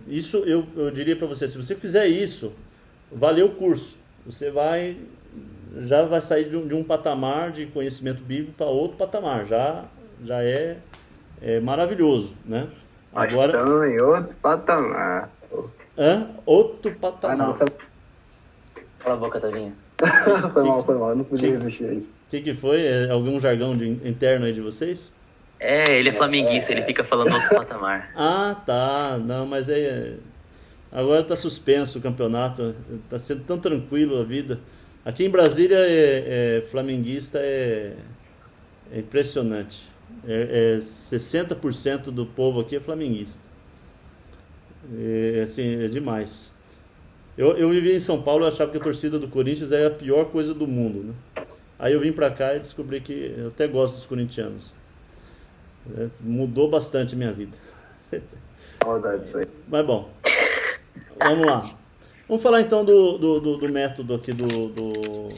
Isso eu diria para você, se você fizer isso, valeu o curso. Você já vai sair de um patamar de conhecimento bíblico para outro patamar. Já é maravilhoso, né? Agora estamos em outro patamar. Outro patamar. Não, Cala a boca, Tavinha. Foi mal, eu não podia resistir a isso. O que foi? Algum jargão interno aí de vocês? Ele é flamenguista, ele fica falando outro patamar. Ah, tá. Não, mas agora está suspenso o campeonato. Está sendo tão tranquilo a vida. Aqui em Brasília, flamenguista é impressionante. 60% do povo aqui é flamenguista. É demais. Eu vivia em São Paulo, eu achava que a torcida do Corinthians era a pior coisa do mundo, né? Aí eu vim pra cá e descobri que eu até gosto dos corintianos. Mudou bastante a minha vida. Mas bom, vamos lá. Vamos falar então do método aqui do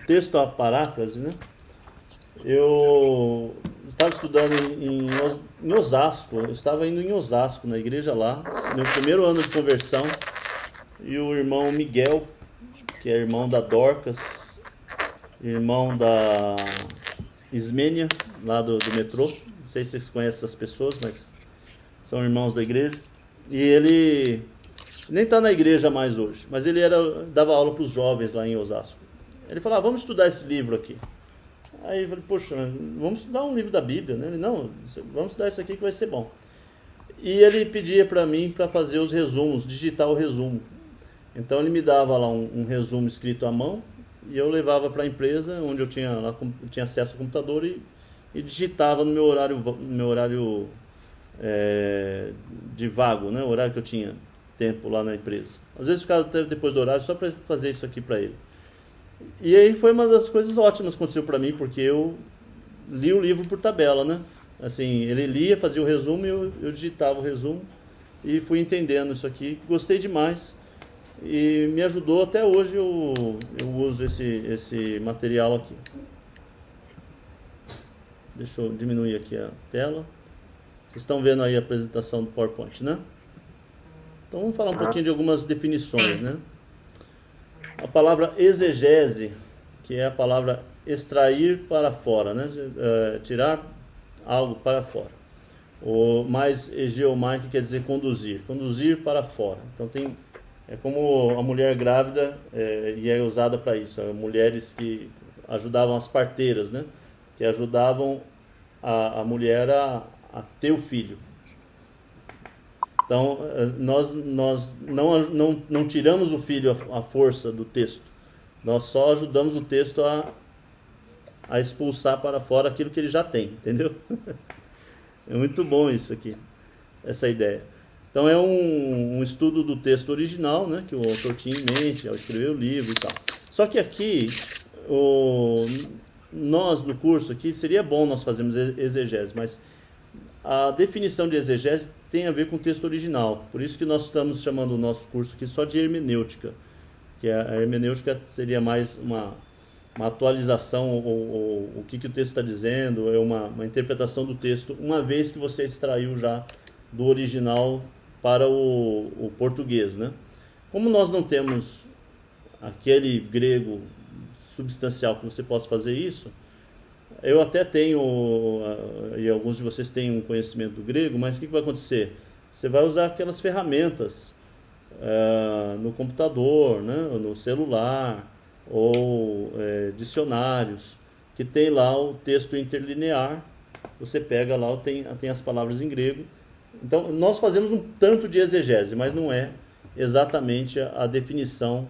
texto à paráfrase, né? Eu estava estudando em Osasco, eu estava indo em Osasco, na igreja lá, no primeiro ano de conversão, e o irmão Miguel, que é irmão da Dorcas, irmão da Ismênia, lá do metrô, não sei se vocês conhecem essas pessoas, mas são irmãos da igreja, e ele nem está na igreja mais hoje, mas ele dava aula para os jovens lá em Osasco. Ele falava, vamos estudar esse livro aqui. Aí eu falei, poxa, vamos estudar um livro da Bíblia, né? Ele, não, vamos estudar isso aqui que vai ser bom. E ele pedia para mim para fazer os resumos, digitar o resumo. Então ele me dava lá um resumo escrito à mão, e eu levava para a empresa, onde eu tinha acesso ao computador, e digitava no meu horário de vago, né? O horário que eu tinha tempo lá na empresa. Às vezes ficava até depois do horário só para fazer isso aqui para ele. E aí foi uma das coisas ótimas que aconteceu para mim, porque eu li o livro por tabela, né? Assim, ele lia, fazia o resumo e eu digitava o resumo e fui entendendo isso aqui. Gostei demais e me ajudou até hoje. Eu uso esse material aqui. Deixa eu diminuir aqui a tela. Vocês estão vendo aí a apresentação do PowerPoint, né? Então vamos falar um pouquinho de algumas definições, né? A palavra exegese, que é a palavra extrair para fora, né? Tirar algo para fora. O mais egeomai, que quer dizer conduzir para fora. Então é como a mulher grávida e é usada para isso. Mulheres que ajudavam as parteiras, né? Que ajudavam a mulher a ter o filho. Então, nós não tiramos o filho à força do texto. Nós só ajudamos o texto a expulsar para fora aquilo que ele já tem, entendeu? É muito bom isso aqui, essa ideia. Então, é um estudo do texto original, né, que o autor tinha em mente ao escrever o livro e tal. Só que aqui, nós do curso aqui, seria bom nós fazermos exegese, mas a definição de exegese tem a ver com o texto original. Por isso que nós estamos chamando o nosso curso aqui só de hermenêutica, que a hermenêutica seria mais uma atualização, ou o que o texto está dizendo, é uma interpretação do texto, uma vez que você extraiu já do original para o português, né? Como nós não temos aquele grego substancial que você possa fazer isso, eu até tenho, e alguns de vocês têm um conhecimento do grego, mas o que vai acontecer? Você vai usar aquelas ferramentas no computador, né, no celular, ou dicionários, que tem lá o texto interlinear, você pega lá, tem as palavras em grego. Então, nós fazemos um tanto de exegese, mas não é exatamente a definição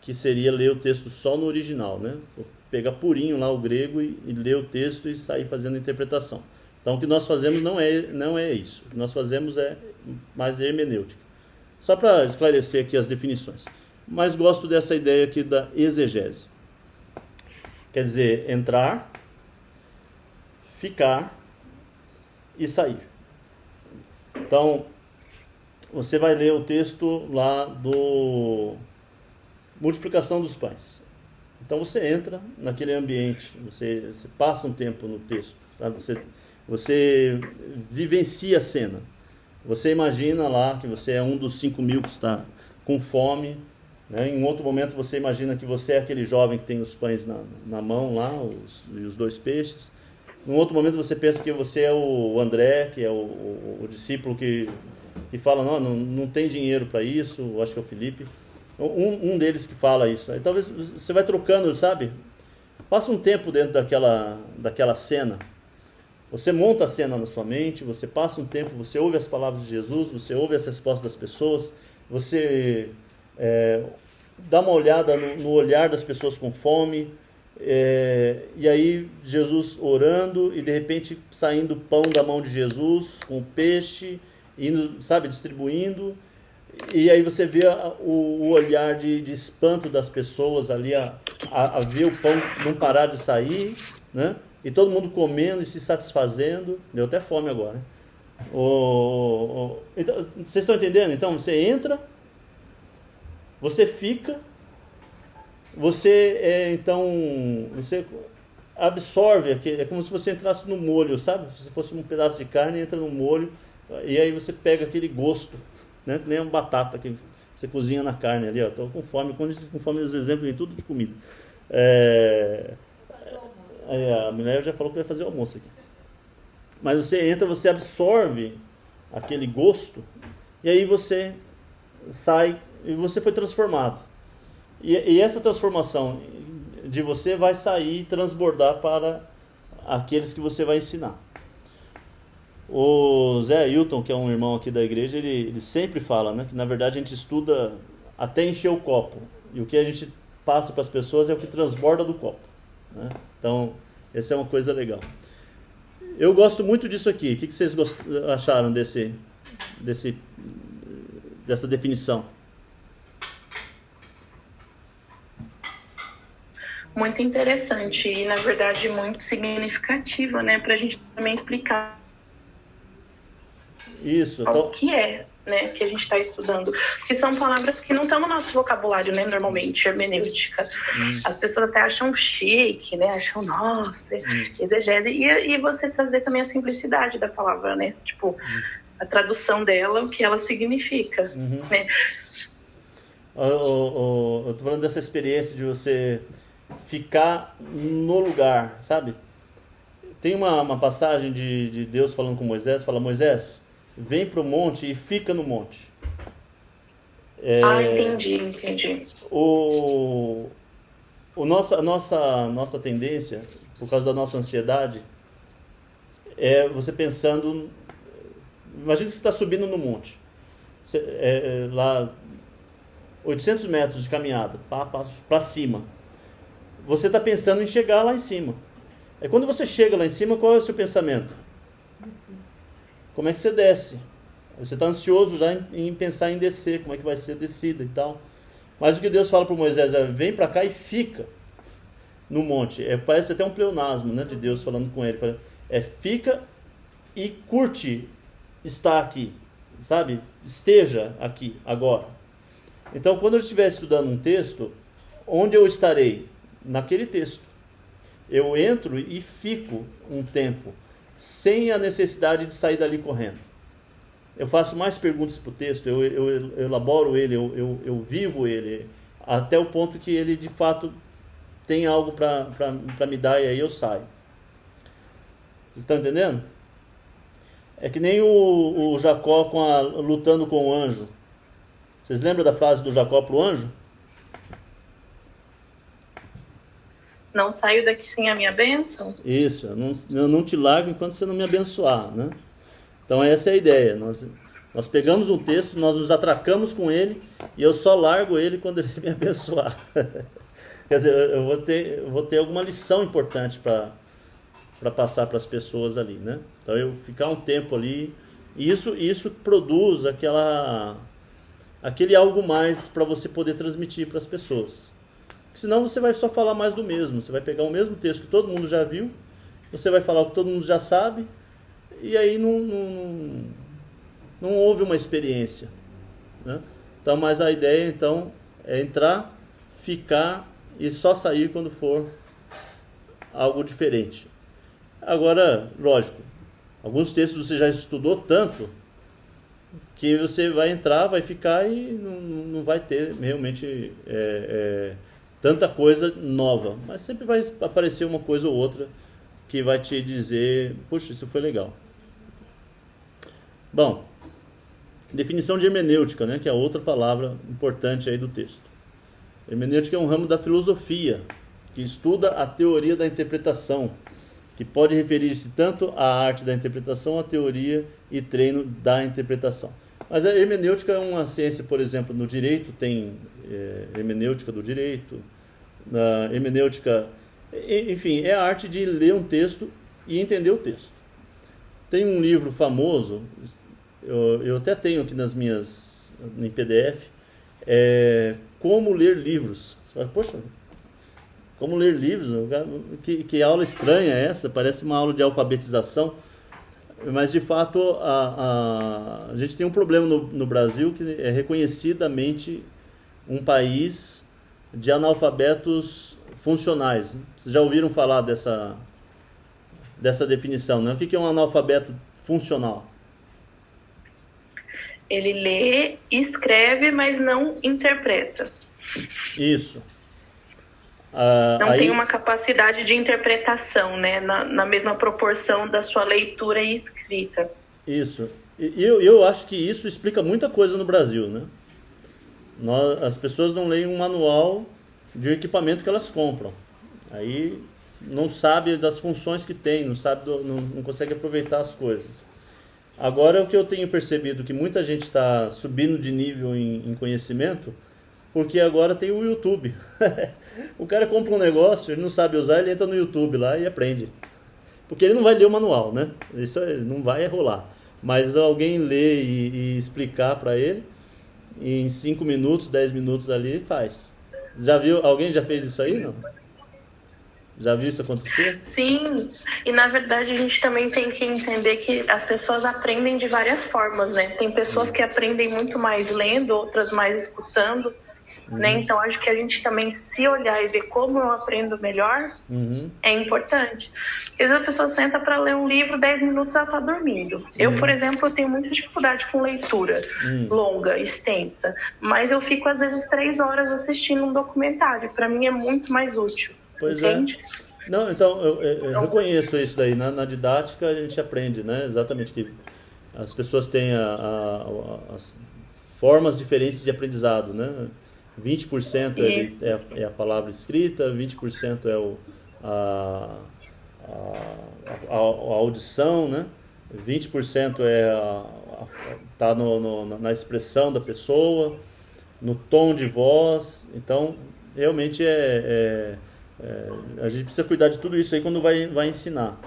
que seria ler o texto só no original, né? Pegar purinho lá o grego e ler o texto e sair fazendo a interpretação. Então o que nós fazemos não é isso. O que nós fazemos é mais hermenêutica. Só para esclarecer aqui as definições. Mas gosto dessa ideia aqui da exegese. Quer dizer, entrar, ficar e sair. Então, você vai ler o texto lá do multiplicação dos pães. Então você entra naquele ambiente, você passa um tempo no texto, sabe? Você vivencia a cena. Você imagina lá que você é um dos 5.000 que está com fome, né? Em um outro momento você imagina que você é aquele jovem que tem os pães na mão lá, e os 2 peixes. Em outro momento você pensa que você é o André, que é o discípulo que fala, não tem dinheiro para isso, acho que é o Felipe. Um deles que fala isso. Aí, talvez você vai trocando, sabe? Passa um tempo dentro daquela cena. Você monta a cena na sua mente, você passa um tempo, você ouve as palavras de Jesus, você ouve as respostas das pessoas, você dá uma olhada no olhar das pessoas com fome, e aí Jesus orando e de repente saindo pão da mão de Jesus com peixe, indo, sabe, distribuindo. E aí você vê o olhar de espanto das pessoas ali, a ver o pão não parar de sair, né? E todo mundo comendo e se satisfazendo. Deu até fome agora, né? Então, vocês estão entendendo? Então você entra, você fica, você absorve, é como se você entrasse no molho, sabe? Se fosse um pedaço de carne, entra no molho, e aí você pega aquele gosto, né? Que nem uma batata que você cozinha na carne ali, ó. Tô com fome, quando a gente com fome, esses exemplos em tudo de comida. A mulher já falou que vai fazer o almoço aqui. Mas você entra, você absorve aquele gosto, e aí você sai, e você foi transformado. E essa transformação de você vai sair e transbordar para aqueles que você vai ensinar. O Zé Ailton, que é um irmão aqui da igreja, ele sempre fala, né, que na verdade a gente estuda até encher o copo. E o que a gente passa para as pessoas é o que transborda do copo, né? Então, essa é uma coisa legal. Eu gosto muito disso aqui. O que vocês acharam dessa definição? muito interessante e, na verdade, muito significativa, né? Para a gente também explicar isso, o que é, né, que a gente está estudando. Porque são palavras que não estão no nosso vocabulário, né? Normalmente, hermenêutica. As pessoas até acham chique, né? Acham, nossa, exegese. E você trazer também a simplicidade da palavra, né? Tipo, a tradução dela, o que ela significa, né? Eu tô falando dessa experiência de você ficar no lugar, sabe? Tem uma passagem de Deus falando com Moisés, fala: Moisés, vem pro monte e fica no monte. Entendi. A nossa tendência, por causa da nossa ansiedade, é você pensando... Imagina que você está subindo no monte. Lá, 800 metros de caminhada, para cima. Você está pensando em chegar lá em cima. Aí quando você chega lá em cima, qual é o seu pensamento? Como é que você desce? Você está ansioso já em pensar em descer, como é que vai ser a descida e tal. Mas o que Deus fala para Moisés é: vem para cá e fica no monte. Parece até um pleonasmo, né, de Deus falando com ele. Fica e curte estar aqui, sabe? Esteja aqui, agora. Então, quando eu estiver estudando um texto, onde eu estarei? Naquele texto. Eu entro e fico um tempo, sem a necessidade de sair dali correndo. Eu faço mais perguntas para o texto, eu elaboro ele, eu vivo ele, até o ponto que ele de fato tem algo para me dar, e aí eu saio. Vocês estão entendendo? É que nem o Jacó lutando com o anjo. Vocês lembram da frase do Jacó para o anjo? Não saio daqui sem a minha bênção? Isso, eu não te largo enquanto você não me abençoar, né? Então essa é a ideia. Nós pegamos um texto, nós nos atracamos com ele, e eu só largo ele quando ele me abençoar. Quer dizer, eu vou ter alguma lição importante para passar para as pessoas ali, né? Então eu ficar um tempo ali, e isso produz aquele algo mais para você poder transmitir para as pessoas. Senão você vai só falar mais do mesmo. Você vai pegar o mesmo texto que todo mundo já viu, você vai falar o que todo mundo já sabe, e aí não houve uma experiência, né? Então, mas a ideia então é entrar, ficar e só sair quando for algo diferente. Agora, lógico, alguns textos você já estudou tanto que você vai entrar, vai ficar e não vai ter realmente tanta coisa nova, mas sempre vai aparecer uma coisa ou outra que vai te dizer: puxa, isso foi legal. Bom, definição de hermenêutica, né, que é outra palavra importante aí do texto. Hermenêutica é um ramo da filosofia que estuda a teoria da interpretação, que pode referir-se tanto à arte da interpretação, à teoria e treino da interpretação. Mas a hermenêutica é uma ciência, por exemplo, no direito tem hermenêutica do direito, na hermenêutica, enfim, é a arte de ler um texto e entender o texto. Tem um livro famoso, eu até tenho aqui em PDF, Como Ler Livros. Você fala: poxa, como ler livros? Que aula estranha é essa? Parece uma aula de alfabetização. Mas, de fato, a gente tem um problema no Brasil, que é reconhecidamente um país de analfabetos funcionais. Vocês já ouviram falar dessa definição, né? O que é um analfabeto funcional? Ele lê, escreve, mas não interpreta. Isso. Não tem uma capacidade de interpretação, né? Na mesma proporção da sua leitura e escrita. Isso. E eu acho que isso explica muita coisa no Brasil, né? As pessoas não leem um manual de um equipamento que elas compram. Aí não sabe das funções que tem, não consegue aproveitar as coisas. Agora, o que eu tenho percebido, que muita gente está subindo de nível em conhecimento, porque agora tem o YouTube. O cara compra um negócio, ele não sabe usar, ele entra no YouTube lá e aprende. Porque ele não vai ler o manual, né? Isso não vai rolar. Mas alguém ler e explicar para ele, em 5 minutos, 10 minutos ali, faz. Já viu? Alguém já fez isso aí, não? Já viu isso acontecer? Sim, e na verdade a gente também tem que entender que as pessoas aprendem de várias formas, né? Tem pessoas que aprendem muito mais lendo, outras mais escutando, né? Então acho que a gente também se olhar e ver como eu aprendo melhor é importante. Às vezes a pessoa senta para ler um livro, 10 minutos ela está dormindo. Eu, por exemplo, eu tenho muita dificuldade com leitura longa, extensa, mas eu fico às vezes 3 horas assistindo um documentário. Para mim é muito mais útil. Pois entende? Não, então, eu reconheço isso daí. Na didática a gente aprende, né? Exatamente, que as pessoas têm as formas diferentes de aprendizado, né? 20% é a palavra escrita, 20% é a audição, né? 20% tá na expressão da pessoa, no tom de voz. Então, realmente a gente precisa cuidar de tudo isso aí quando vai ensinar.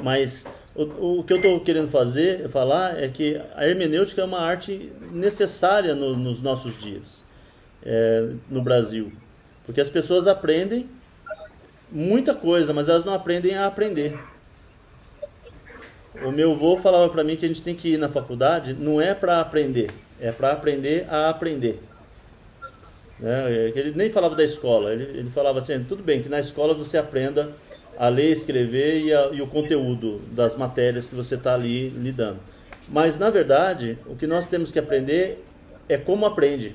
Mas o que eu estou querendo falar é que a hermenêutica é uma arte necessária nos nossos dias, no Brasil. Porque as pessoas aprendem muita coisa, mas elas não aprendem a aprender. O meu avô falava para mim que a gente tem que ir na faculdade, não é para aprender, é para aprender a aprender. Ele nem falava da escola, ele falava assim, tudo bem que na escola você aprenda a ler, escrever e o conteúdo das matérias que você está ali lidando. Mas, na verdade, o que nós temos que aprender é como aprende.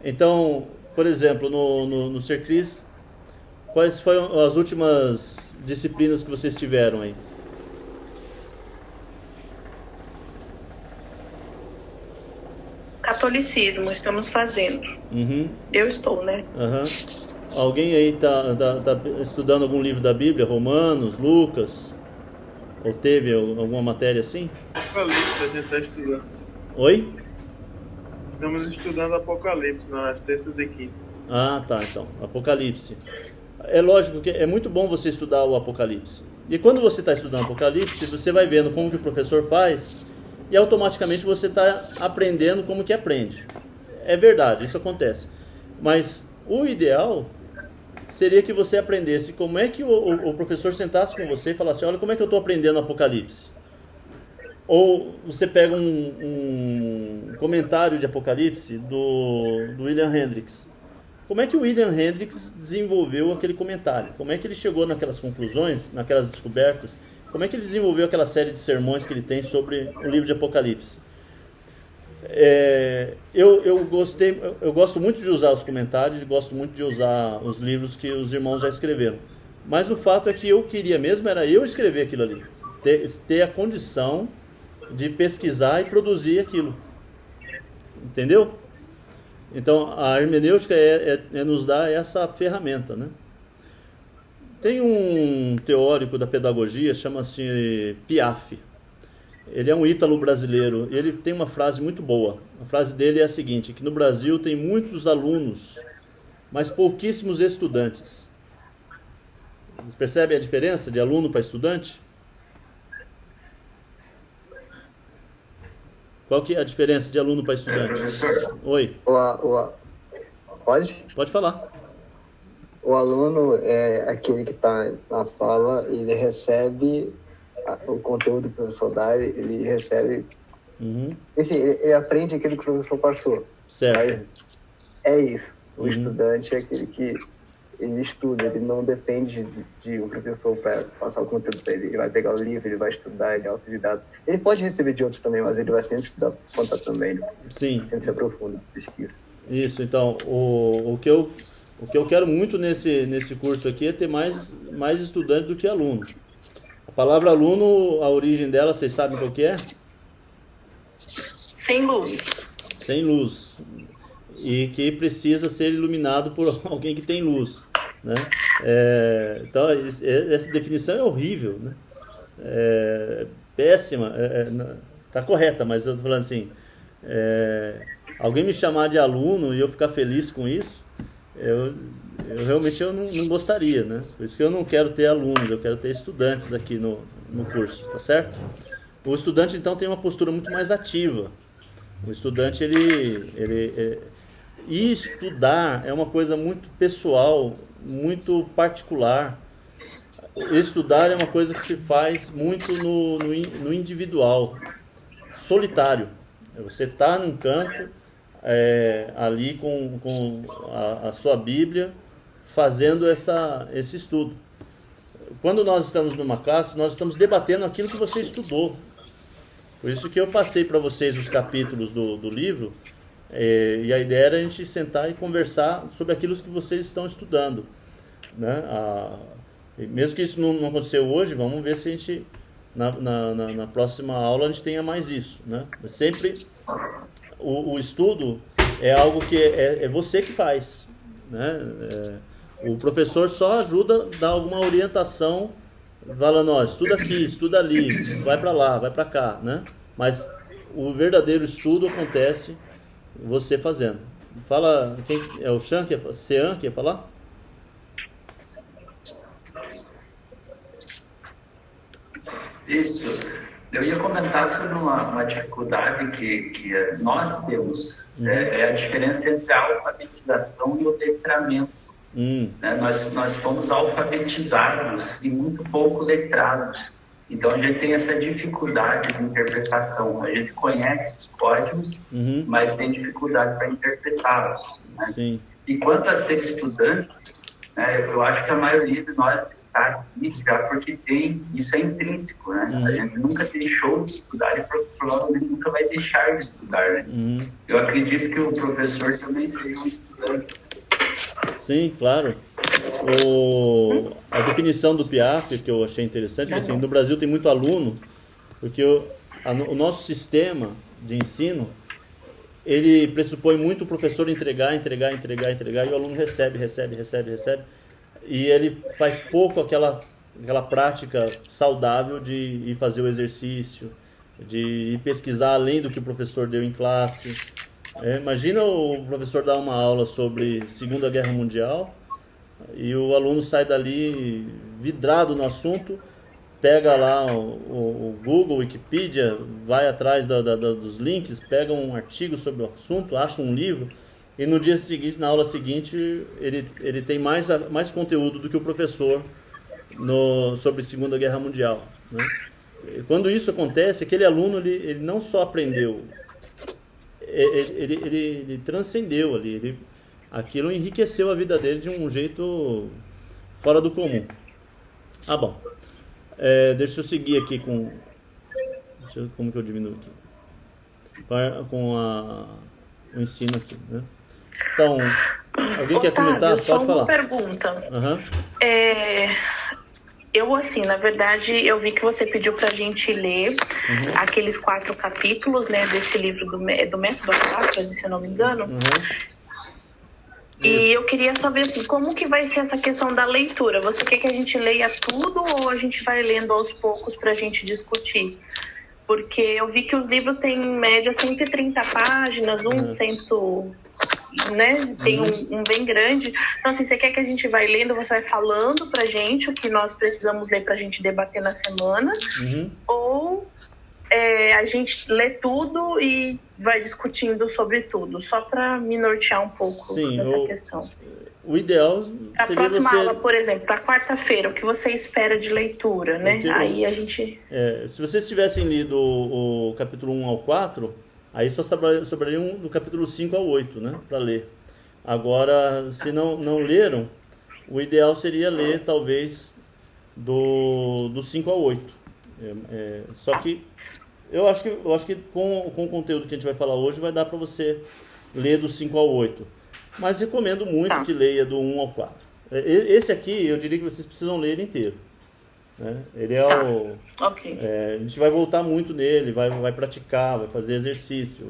Então, por exemplo, no Sercris, quais foram as últimas disciplinas que vocês tiveram aí? Catolicismo, estamos fazendo. Eu estou, né? Alguém aí tá estudando algum livro da Bíblia? Romanos, Lucas? Ou teve alguma matéria assim? Apocalipse, a gente está estudando. Oi? Estamos estudando Apocalipse nas terças e quintas. Ah, tá, então. Apocalipse. É lógico que é muito bom você estudar o Apocalipse. E quando você está estudando Apocalipse, você vai vendo como que o professor faz e automaticamente você está aprendendo como que aprende. É verdade, isso acontece. Mas o ideal seria que você aprendesse como é que o professor sentasse com você e falasse, olha como é que eu estou aprendendo Apocalipse. Ou você pega um comentário de Apocalipse do William Hendricks. Como é que o William Hendricks desenvolveu aquele comentário? Como é que ele chegou naquelas conclusões, naquelas descobertas? Como é que ele desenvolveu aquela série de sermões que ele tem sobre o livro de Apocalipse? Eu gosto muito de usar os comentários, gosto muito de usar os livros que os irmãos já escreveram. Mas o fato é que eu queria mesmo era eu escrever aquilo ali. Ter a condição de pesquisar e produzir aquilo. Entendeu? Então, a hermenêutica nos dá essa ferramenta, né? Tem um teórico da pedagogia, chama-se Piaff. Ele é um ítalo brasileiro. Ele tem uma frase muito boa. A frase dele é a seguinte, que no Brasil tem muitos alunos, mas pouquíssimos estudantes. Vocês percebem a diferença de aluno para estudante? Qual que é a diferença de aluno para estudante? Professor? Oi. Pode? Pode falar. O aluno é aquele que está na sala, ele recebe o conteúdo que o professor dá, ele recebe... Enfim, ele aprende aquilo que o professor passou. Certo. Mas é isso. O estudante é aquele que ele estuda, ele não depende de um professor para passar o conteúdo para ele. Ele vai pegar o livro, ele vai estudar, ele é autodidata. Ele pode receber de outros também, mas ele vai sempre estudar por conta também. Sim. Sempre se aprofunda, pesquisa. Isso, então, o que eu quero muito nesse curso aqui é ter mais estudante do que aluno. A palavra aluno, a origem dela, vocês sabem qual que é? Sem luz. Sem luz. E que precisa ser iluminado por alguém que tem luz, né? Então, essa definição é horrível, né? Péssima. Tá correta, mas eu tô falando assim, alguém me chamar de aluno e eu ficar feliz com isso, eu realmente não gostaria, né? Por isso que eu não quero ter alunos, eu quero ter estudantes aqui no curso, tá certo? O estudante, então, tem uma postura muito mais ativa. O estudante, E estudar é uma coisa muito pessoal, muito particular. Estudar é uma coisa que se faz muito no individual, solitário. Você está num canto, ali com a sua Bíblia, fazendo esse estudo. Quando nós estamos numa classe, nós estamos debatendo aquilo que você estudou. Por isso que eu passei para vocês os capítulos do livro, e a ideia era a gente sentar e conversar sobre aquilo que vocês estão estudando, né? Mesmo que isso não aconteceu hoje, vamos ver se a gente, na próxima aula, a gente tenha mais isso, né? Mas sempre o estudo é algo que é você que faz, né? O professor só ajuda, dá alguma orientação, falando, ó, estuda aqui, estuda ali, vai para lá, vai para cá, né? Mas o verdadeiro estudo acontece você fazendo. Fala, quem é o Sean que ia falar? Isso. Eu ia comentar sobre uma dificuldade que nós temos. É a diferença entre a alfabetização e o letramento. Né? Nós fomos alfabetizados e muito pouco letrados. Então a gente tem essa dificuldade de interpretação. A gente conhece os códigos, mas tem dificuldade para interpretá-los. Né? Sim. E quanto a ser estudante, eu acho que a maioria de nós está aqui já porque isso é intrínseco, né? A gente nunca deixou de estudar e provavelmente nunca vai deixar de estudar, né? Eu acredito que o professor também seja um estudante. Sim, claro. A definição do Piaget, que eu achei interessante, que assim, no Brasil tem muito aluno, porque o nosso sistema de ensino, ele pressupõe muito o professor entregar, e o aluno recebe, e ele faz pouco aquela prática saudável de ir fazer o exercício, de ir pesquisar além do que o professor deu em classe. Imagina o professor dar uma aula sobre Segunda Guerra Mundial e o aluno sai dali vidrado no assunto, pega lá o Google, Wikipedia, vai atrás dos links, pega um artigo sobre o assunto, acha um livro, e no dia seguinte, na aula seguinte, ele tem mais conteúdo do que o professor sobre Segunda Guerra Mundial, né? Quando isso acontece, aquele aluno ele não só aprendeu, ele transcendeu ali, aquilo enriqueceu a vida dele de um jeito fora do comum. Bom. Deixa eu seguir aqui como que eu diminuo aqui? Com o ensino aqui, né? Então, alguém quer comentar? Pode falar. Uma pergunta. Uhum. Eu, assim, na verdade, eu vi que você pediu pra gente ler aqueles 4 capítulos, né, desse livro do Método Sócrates, se eu não me engano. E eu queria saber, assim, como que vai ser essa questão da leitura? Você quer que a gente leia tudo ou a gente vai lendo aos poucos pra gente discutir? Porque eu vi que os livros têm, em média, 130 páginas, né? Tem um bem grande. Então, assim, você quer que a gente vai lendo, você vai falando pra gente o que nós precisamos ler pra gente debater na semana? Ou a gente lê tudo e vai discutindo sobre tudo, só para me nortear um pouco nessa questão. O ideal a seria próxima você... aula, por exemplo, para quarta-feira, o que você espera de leitura, né? Aí a gente... se vocês tivessem lido o capítulo 1 ao 4, aí só sobraria do capítulo 5 ao 8, né? Para ler. Agora, se não leram, o ideal seria ler, talvez, do 5 ao 8. Só que eu acho que com o conteúdo que a gente vai falar hoje, vai dar para você ler do 5 ao 8. Mas recomendo muito que leia do 1 ao 4. Esse aqui, eu diria que vocês precisam ler ele inteiro, né? Ele é Ok. A gente vai voltar muito nele, vai praticar, vai fazer exercício.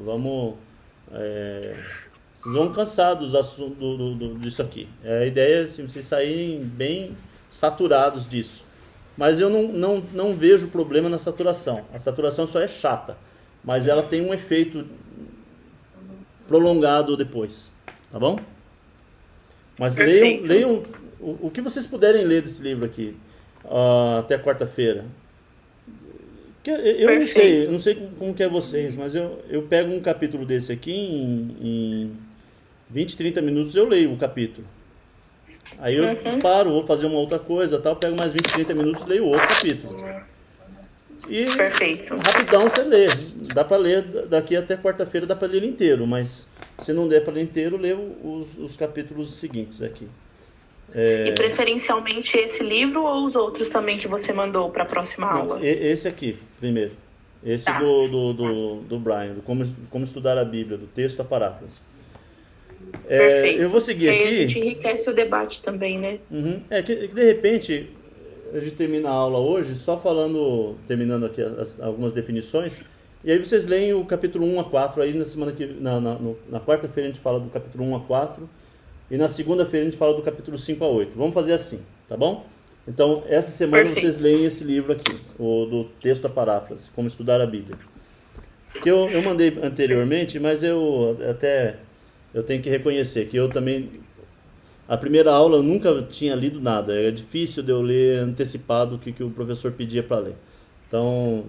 Vocês vão cansar dos assuntos disso aqui. A ideia é assim, vocês saírem bem saturados disso. Mas eu não vejo problema na saturação. A saturação só é chata, mas ela tem um efeito prolongado depois, tá bom? Mas leiam o que vocês puderem ler desse livro aqui até quarta-feira. Eu não sei como que é vocês, mas eu pego um capítulo desse aqui em 20, 30 minutos eu leio o capítulo. Aí eu paro, vou fazer uma outra coisa, tal, pego mais 20, 30 minutos e leio outro capítulo. E Perfeito. rapidão você lê. Dá para ler daqui até quarta-feira, dá para ler ele inteiro, mas se não der para ler inteiro, lê os capítulos seguintes aqui. E preferencialmente esse livro ou os outros também que você mandou para a próxima aula? Esse aqui, primeiro. Esse Tá. do Brian, do como estudar a Bíblia, do texto à paráfrase. Perfeito. Eu vou seguir Porque aqui. aí a gente enriquece o debate também, né? Que de repente a gente termina a aula hoje só terminando aqui algumas definições, e aí vocês leem o capítulo 1 a 4, aí na quarta-feira a gente fala do capítulo 1 a 4, e na segunda-feira a gente fala do capítulo 5 a 8. Vamos fazer assim, tá bom? Então, essa semana Perfeito. vocês leem esse livro aqui, o do texto à paráfrase, como estudar a Bíblia. Que eu mandei anteriormente, mas eu tenho que reconhecer que eu também, a primeira aula eu nunca tinha lido nada, era difícil de eu ler antecipado o que o professor pedia para ler. Então,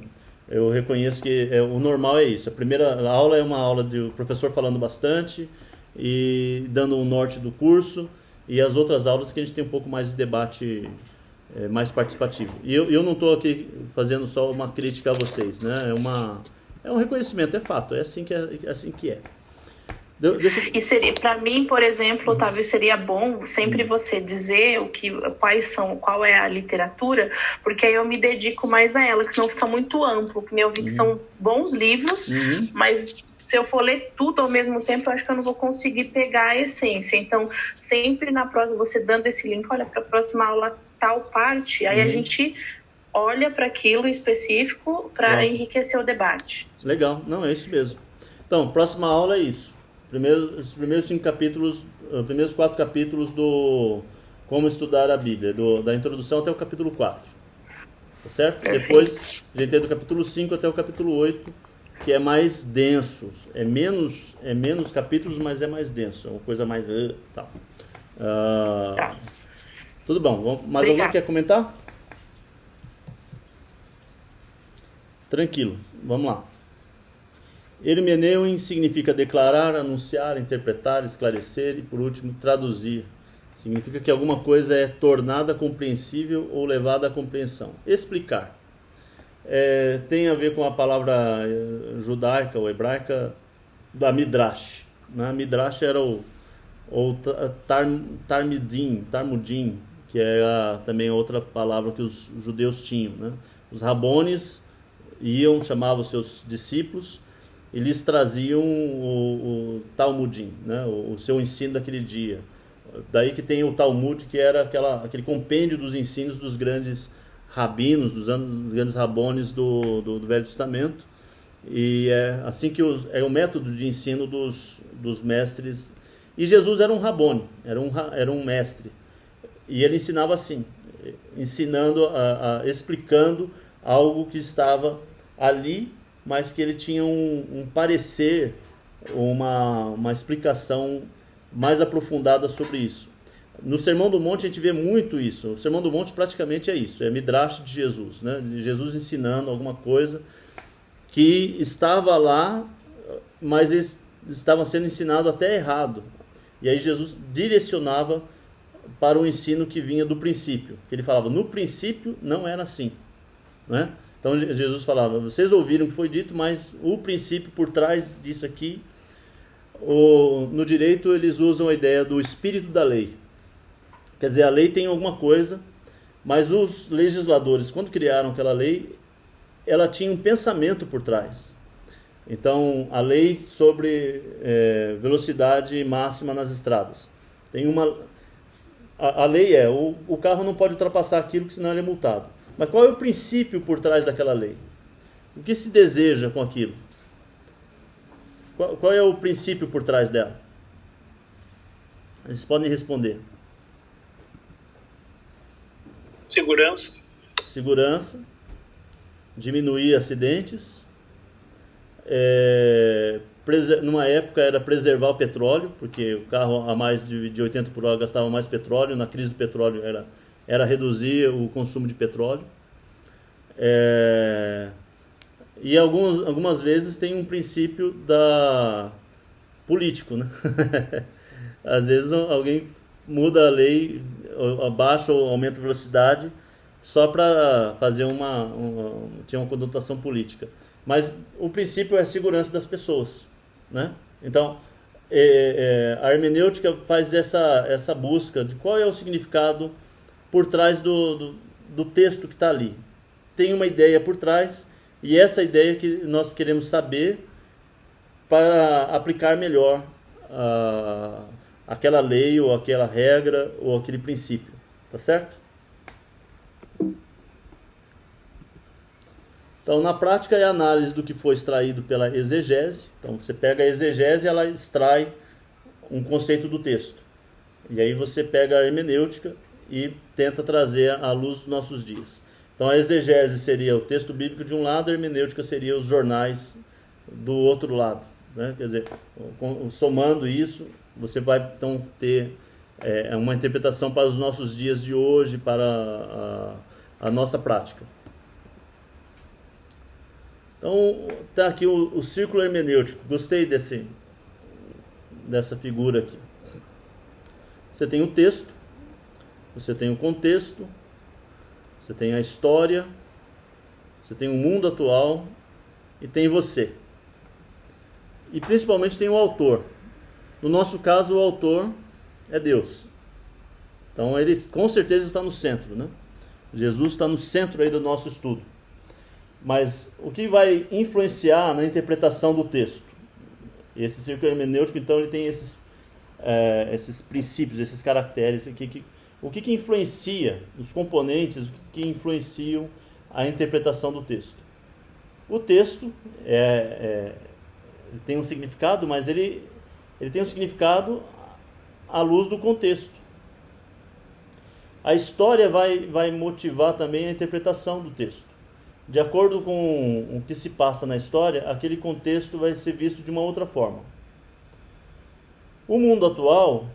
eu reconheço que o normal é isso. A primeira aula é uma aula de professor falando bastante e dando um norte do curso, e as outras aulas que a gente tem um pouco mais de debate mais participativo. E eu não estou aqui fazendo só uma crítica a vocês, né? É um reconhecimento, é fato, é assim que é. E seria, para mim, por exemplo, Otávio, seria bom sempre você dizer qual é a literatura, porque aí eu me dedico mais a ela, que senão fica muito amplo. Porque eu vi que são bons livros, mas se eu for ler tudo ao mesmo tempo, eu acho que eu não vou conseguir pegar a essência. Então, sempre na próxima, você dando esse link, olha, para a próxima aula tal parte, aí a gente olha para aquilo específico para enriquecer o debate. Legal, não, é isso mesmo. Então, próxima aula é isso. Os primeiros 5 capítulos, os primeiros 4 capítulos do Como Estudar a Bíblia, da introdução até o capítulo 4. Tá certo? Perfeito. Depois, a gente tem do capítulo 5 até o capítulo 8, que é mais denso. É menos capítulos, mas é mais denso. É uma coisa mais... Tá. Tudo bom. Mais alguém quer comentar? Tranquilo. Vamos lá. Hermeneuem significa declarar, anunciar, interpretar, esclarecer e, por último, traduzir. Significa que alguma coisa é tornada compreensível ou levada à compreensão. Explicar. Tem a ver com a palavra judaica ou hebraica da Midrash. Né? Midrash era o Talmudim, que era também outra palavra que os judeus tinham. Né? Os rabones chamavam seus discípulos, eles traziam o Talmudim, né? o seu ensino daquele dia. Daí que tem o Talmud, que era aquele compêndio dos ensinos dos grandes rabinos, dos grandes rabones do Velho Testamento. E é assim que é o método de ensino dos mestres. E Jesus era um rabone, era um mestre. E ele ensinava assim, explicando algo que estava ali, mas que ele tinha um parecer, uma explicação mais aprofundada sobre isso. No Sermão do Monte a gente vê muito isso. O Sermão do Monte praticamente é isso, é Midrash de Jesus, né? Jesus ensinando alguma coisa que estava lá, mas estava sendo ensinado até errado. E aí Jesus direcionava para o ensino que vinha do princípio. Ele falava, no princípio não era assim, né? Então Jesus falava, vocês ouviram o que foi dito, mas o princípio por trás disso aqui, no direito eles usam a ideia do espírito da lei. Quer dizer, a lei tem alguma coisa, mas os legisladores, quando criaram aquela lei, ela tinha um pensamento por trás. Então, a lei sobre velocidade máxima nas estradas. A lei o carro não pode ultrapassar aquilo, porque senão ele é multado. Mas qual é o princípio por trás daquela lei? O que se deseja com aquilo? Qual é o princípio por trás dela? Vocês podem responder. Segurança. Diminuir acidentes. Numa época era preservar o petróleo, porque o carro a mais de 80 por hora gastava mais petróleo. Na crise do petróleo era reduzir o consumo de petróleo. E algumas vezes tem um princípio político, né? Às vezes alguém muda a lei, abaixa ou aumenta a velocidade só para fazer tinha uma conotação política. Mas o princípio é a segurança das pessoas, né? Então, a hermenêutica faz essa busca de qual é o significado por trás do texto que está ali. Tem uma ideia por trás, e essa ideia que nós queremos saber para aplicar melhor aquela lei, ou aquela regra, ou aquele princípio. Tá certo? Então, na prática, é a análise do que foi extraído pela exegese. Então, você pega a exegese e ela extrai um conceito do texto. E aí você pega a hermenêutica e tenta trazer à luz dos nossos dias. Então, a exegese seria o texto bíblico de um lado, a hermenêutica seria os jornais do outro lado, né? Quer dizer, somando isso, você vai então ter uma interpretação para os nossos dias de hoje, para a nossa prática. Então, está aqui o círculo hermenêutico. Gostei dessa figura aqui. Você tem o texto, você tem o contexto, você tem a história, você tem o mundo atual e tem você. E principalmente tem o autor. No nosso caso, o autor é Deus. Então, ele com certeza está no centro, né? Jesus está no centro aí do nosso estudo. Mas o que vai influenciar na interpretação do texto? Esse círculo hermenêutico, então, ele tem esses princípios, esses caracteres aqui. O que influencia, os componentes, o que influenciam a interpretação do texto? O texto tem um significado, mas ele tem um significado à luz do contexto. A história vai motivar também a interpretação do texto. De acordo com o que se passa na história, aquele contexto vai ser visto de uma outra forma. O mundo atual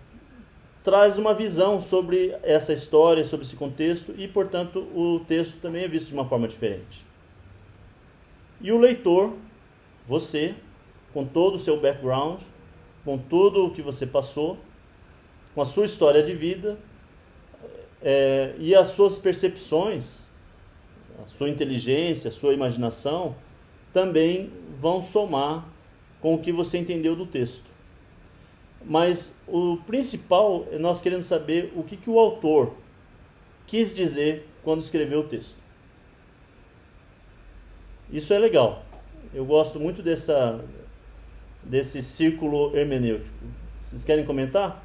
traz uma visão sobre essa história, sobre esse contexto, e, portanto, o texto também é visto de uma forma diferente. E o leitor, você, com todo o seu background, com tudo o que você passou, com a sua história de vida, e as suas percepções, a sua inteligência, a sua imaginação, também vão somar com o que você entendeu do texto. Mas o principal é nós queremos saber o que o autor quis dizer quando escreveu o texto. Isso é legal. Eu gosto muito desse círculo hermenêutico. Vocês querem comentar?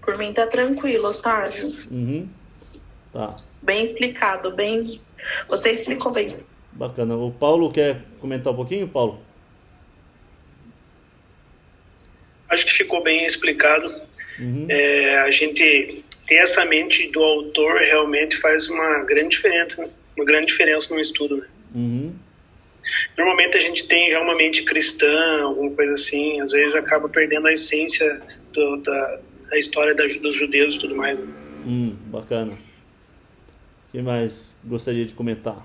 Por mim tá tranquilo, Otávio. Uhum. Tá. Bem explicado, você explicou bem. Bacana. O Paulo quer comentar um pouquinho, Paulo? Acho que ficou bem explicado. Uhum. A gente ter essa mente do autor realmente faz uma grande diferença no estudo, né? Uhum. Normalmente a gente tem já uma mente cristã, alguma coisa assim, às vezes acaba perdendo a essência da história dos judeus e tudo mais. Bacana. O que mais gostaria de comentar?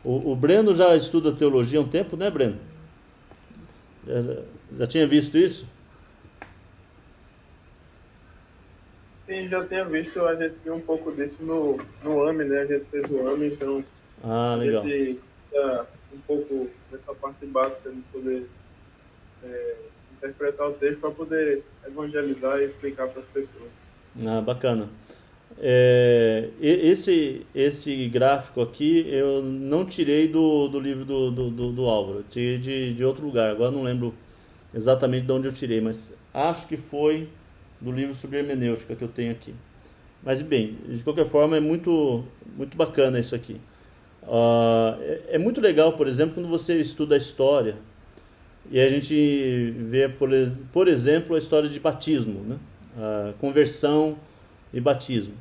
O Breno já estuda teologia há um tempo, né, Breno? Já tinha visto isso? Sim, já tinha visto, a gente viu um pouco disso no AME, né? A gente fez o AME, então legal. A gente um pouco dessa parte básica de poder interpretar o texto para poder evangelizar e explicar para as pessoas. Bacana. Esse gráfico aqui eu não tirei do livro do Álvaro, eu tirei de outro lugar, agora não lembro exatamente de onde eu tirei, mas acho que foi do livro sobre hermenêutica que eu tenho aqui. Mas bem, de qualquer forma é muito, muito bacana isso aqui. É muito legal, por exemplo, quando você estuda a história e a gente vê, por exemplo, a história de batismo, né? A conversão e batismo.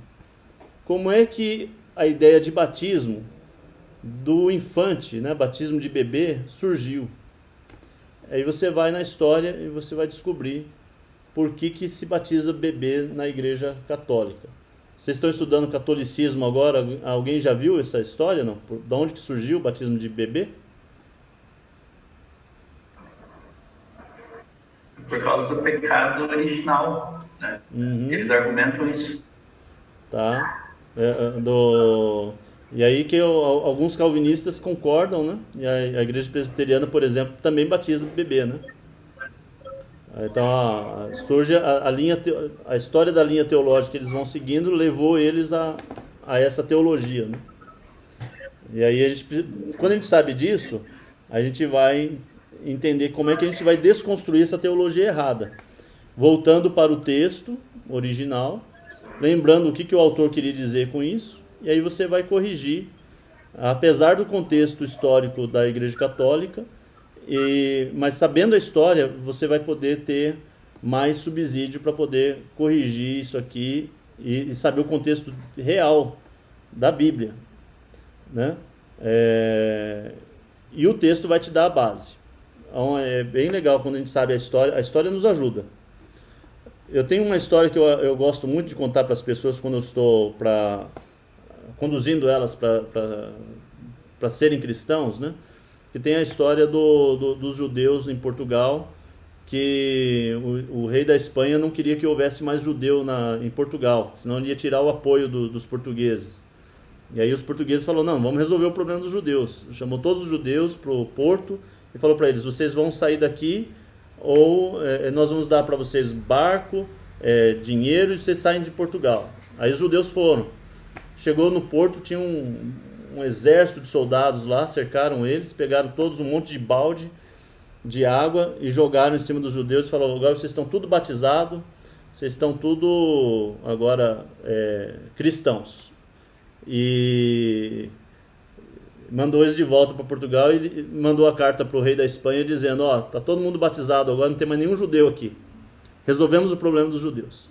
Como é que a ideia de batismo do infante, né, batismo de bebê, surgiu? Aí você vai na história e você vai descobrir por que se batiza bebê na igreja católica. Vocês estão estudando catolicismo agora, alguém já viu essa história, não? De onde que surgiu o batismo de bebê? Por causa do pecado original, né? Eles argumentam isso. Tá. E aí que alguns calvinistas concordam, né? E a igreja presbiteriana, por exemplo, também batiza bebê, né? Então surge a história da linha teológica que eles vão seguindo levou eles a essa teologia, né? E aí quando a gente sabe disso, a gente vai entender como é que a gente vai desconstruir essa teologia errada, voltando para o texto original, lembrando o que o autor queria dizer com isso, e aí você vai corrigir, apesar do contexto histórico da Igreja Católica. Mas sabendo a história, você vai poder ter mais subsídio para poder corrigir isso aqui e saber o contexto real da Bíblia, né? E o texto vai te dar a base. Então é bem legal quando a gente sabe a história nos ajuda. Eu tenho uma história que eu gosto muito de contar para as pessoas quando eu estou conduzindo elas para serem cristãos, né? Que tem a história dos judeus em Portugal, que o rei da Espanha não queria que houvesse mais judeu em Portugal, senão ele ia tirar o apoio dos portugueses. E aí os portugueses falaram, não, vamos resolver o problema dos judeus. Chamou todos os judeus para o porto e falou para eles, vocês vão sair daqui ou nós vamos dar para vocês barco, dinheiro e vocês saem de Portugal. Aí os judeus foram. Chegou no porto, tinha um exército de soldados lá, cercaram eles, pegaram todos um monte de balde de água e jogaram em cima dos judeus e falaram, agora vocês estão tudo batizados, vocês estão tudo agora cristãos. E mandou eles de volta para Portugal e mandou a carta para o rei da Espanha dizendo, tá todo mundo batizado, agora não tem mais nenhum judeu aqui. Resolvemos o problema dos judeus.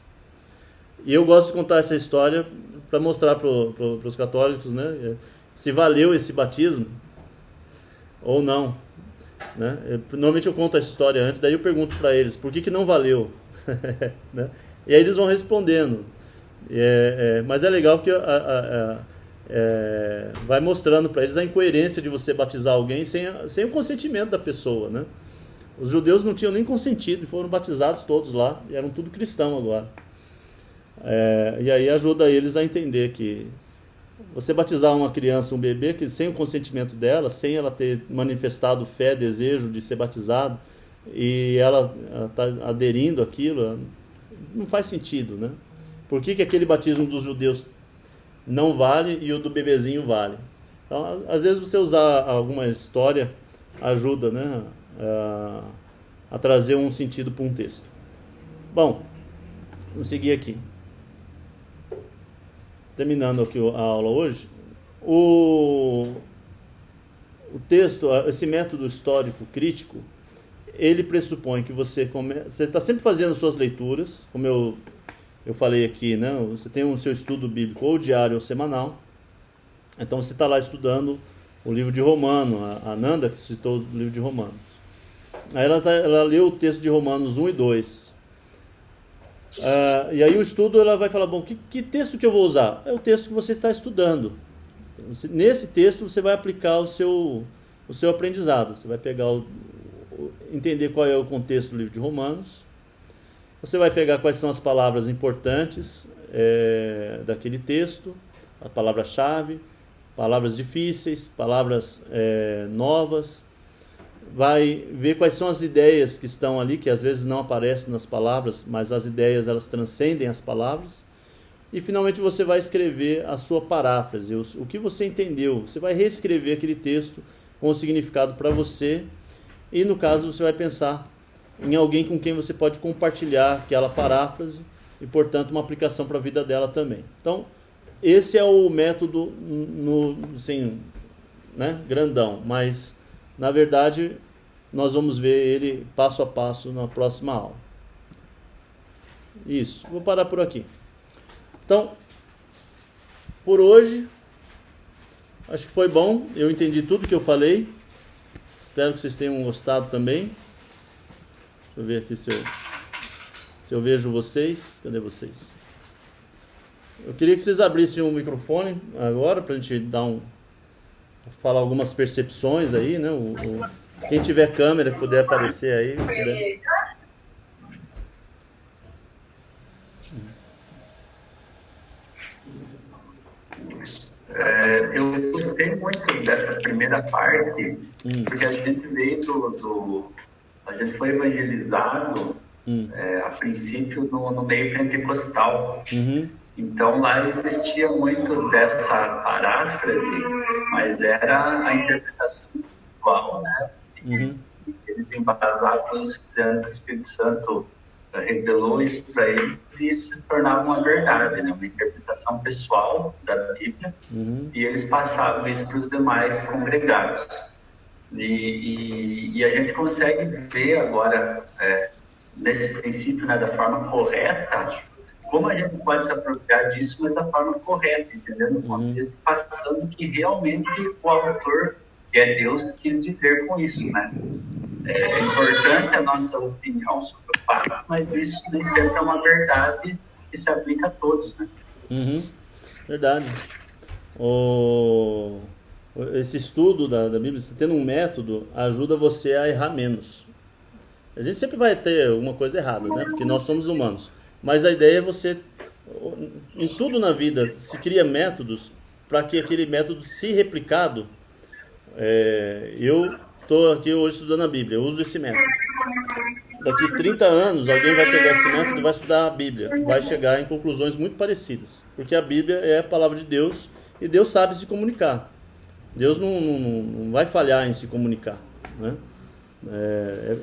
E eu gosto de contar essa história para mostrar para os católicos, né, se valeu esse batismo ou não, né? Normalmente eu conto essa história antes, daí eu pergunto para eles por que não valeu. Né? E aí eles vão respondendo. Mas é legal porque vai mostrando para eles a incoerência de você batizar alguém sem o consentimento da pessoa, né? Os judeus não tinham nem consentido e foram batizados todos lá e eram tudo cristão agora. E aí ajuda eles a entender que você batizar uma criança, um bebê, que sem o consentimento dela, sem ela ter manifestado fé, desejo de ser batizado, e ela está aderindo àquilo, não faz sentido, né? Por que aquele batismo dos judeus não vale e o do bebezinho vale? Então, às vezes você usar alguma história ajuda, né, a trazer um sentido para um texto. Bom, vamos seguir aqui. Terminando aqui a aula hoje, o texto, esse método histórico crítico, ele pressupõe que você está sempre fazendo suas leituras, como eu falei aqui, né? Você tem o seu estudo bíblico ou diário ou semanal, então você está lá estudando o livro de Romano, a Nanda que citou o livro de Romanos. Aí ela leu o texto de Romanos 1 e 2. E aí o estudo ela vai falar, bom, que texto que eu vou usar? É o texto que você está estudando. Então, nesse texto você vai aplicar o seu aprendizado. Você vai pegar entender qual é o contexto do livro de Romanos. Você vai pegar quais são as palavras importantes daquele texto, a palavra-chave, palavras difíceis, palavras novas. Vai ver quais são as ideias que estão ali, que às vezes não aparecem nas palavras, mas as ideias elas transcendem as palavras. E finalmente você vai escrever a sua paráfrase, o que você entendeu. Você vai reescrever aquele texto com o significado para você. E no caso você vai pensar em alguém com quem você pode compartilhar aquela paráfrase e, portanto, uma aplicação para a vida dela também. Então, esse é o método assim, né, grandão, mas na verdade nós vamos ver ele passo a passo na próxima aula. Isso, vou parar por aqui. Então, por hoje, acho que foi bom, eu entendi tudo que eu falei, espero que vocês tenham gostado também. Deixa eu ver aqui se eu vejo vocês, cadê vocês? Eu queria que vocês abrissem o microfone agora para a gente falar algumas percepções aí, né? Quem tiver câmera que puder aparecer aí. Puder. Eu gostei muito dessa primeira parte, porque a gente veio a gente foi evangelizado a princípio no meio pentecostal. Então lá existia muito dessa paráfrase, mas era a interpretação espiritual, né? Eles embasavam isso, dizendo que o Espírito Santo revelou isso para eles, e isso se tornava uma verdade, né? Uma interpretação pessoal da Bíblia, e eles passavam isso para os demais congregados. E a gente consegue ver agora, nesse princípio, né, da forma correta, como a gente pode se apropriar disso, mas da forma correta, entendeu? No contexto, passando que realmente o autor, que é Deus, quis dizer com isso, né? É importante a nossa opinião sobre o fato, mas isso nem sempre é uma verdade que se aplica a todos, né? Verdade. Esse estudo da Bíblia, você tendo um método, ajuda você a errar menos. A gente sempre vai ter alguma coisa errada, né? Porque nós somos humanos. Mas a ideia é você, em tudo na vida, se cria métodos para que aquele método, se replicado, eu estou aqui hoje estudando a Bíblia, eu uso esse método. Daqui 30 anos, alguém vai pegar esse método e vai estudar a Bíblia, vai chegar em conclusões muito parecidas, porque a Bíblia é a palavra de Deus e Deus sabe se comunicar. Deus não vai falhar em se comunicar, né?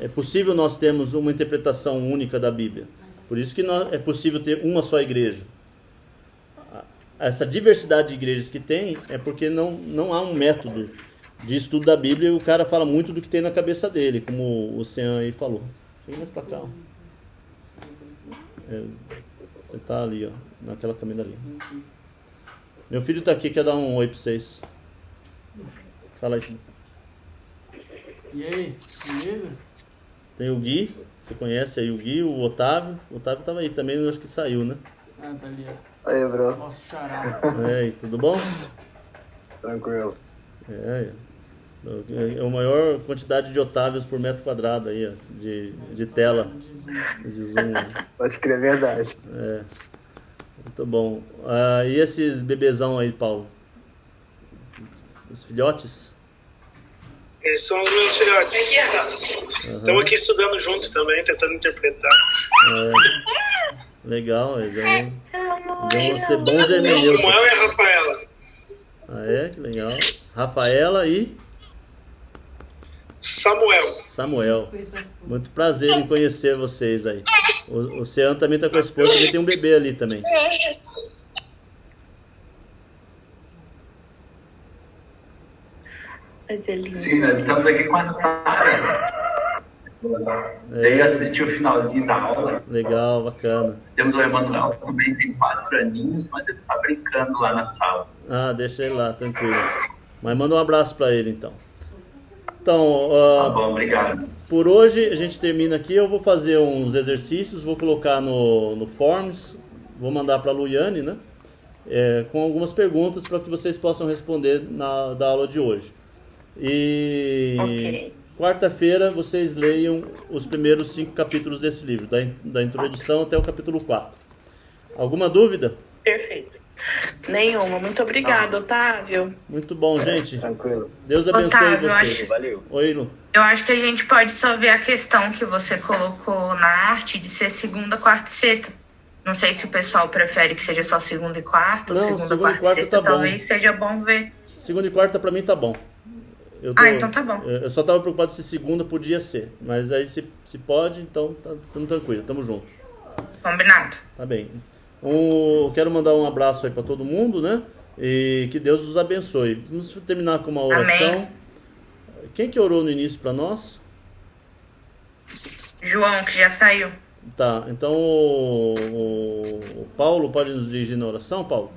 É possível nós termos uma interpretação única da Bíblia. Por isso que é possível ter uma só igreja. Essa diversidade de igrejas que tem é porque não há um método de estudo da Bíblia e o cara fala muito do que tem na cabeça dele, como o Sean aí falou. Chega mais pra cá. Você tá ali, ó, naquela câmera ali. Meu filho tá aqui, quer dar um oi pra vocês. Fala aí, filho. E aí, beleza? Tem o Gui, você conhece aí o Gui, o Otávio. O Otávio tava aí também, eu acho que saiu, né? Ah, tá ali, ó. Aí, bro. Nosso xará. Tudo bom? Tranquilo. É a maior quantidade de Otávios por metro quadrado aí, ó, de tela. De zoom. Pode crer, verdade. Muito bom. E esses bebezão aí, Paulo? Os filhotes? Eles são os meus filhotes. Estamos aqui estudando junto também, tentando interpretar. Legal, já vão ser bons hermeneutas. Samuel e a Rafaela. Que legal. Rafaela e... Samuel. Muito prazer em conhecer vocês aí. O Sean também está com a esposa, também tem um bebê ali também. Sim, nós estamos aqui com a Sara. Veio assistir o finalzinho da aula. Legal, bacana. Temos o Emanuel, também tem 4 aninhos, mas ele está brincando lá na sala. Deixa ele lá, tranquilo. Mas manda um abraço para ele, então. Então, tá bom, obrigado. Por hoje a gente termina aqui. Eu vou fazer uns exercícios, vou colocar no Forms, vou mandar para a Luiane, né? Com algumas perguntas para que vocês possam responder da aula de hoje. E quarta-feira vocês leiam os primeiros 5 capítulos desse livro, da introdução até o capítulo 4. Alguma dúvida? Perfeito. Nenhuma. Muito obrigada, Otávio. Muito bom, gente. Tranquilo. Deus abençoe Otávio, vocês. Valeu. Oi, Lu. Eu acho que a gente pode só ver a questão que você colocou na arte de ser segunda, quarta e sexta. Não sei se o pessoal prefere que seja só segunda e quarta, ou segunda, quarta e sexta. Tá talvez seja bom ver. Segunda e quarta pra mim tá bom. Então tá bom. Eu só tava preocupado se segunda podia ser. Mas aí se pode, então tamo tranquilo, tamo junto. Combinado. Tá bem. Quero mandar um abraço aí pra todo mundo, né? E que Deus os abençoe. Vamos terminar com uma oração. Amém. Quem que orou no início pra nós? João, que já saiu. Tá, então o Paulo pode nos dirigir na oração, Paulo?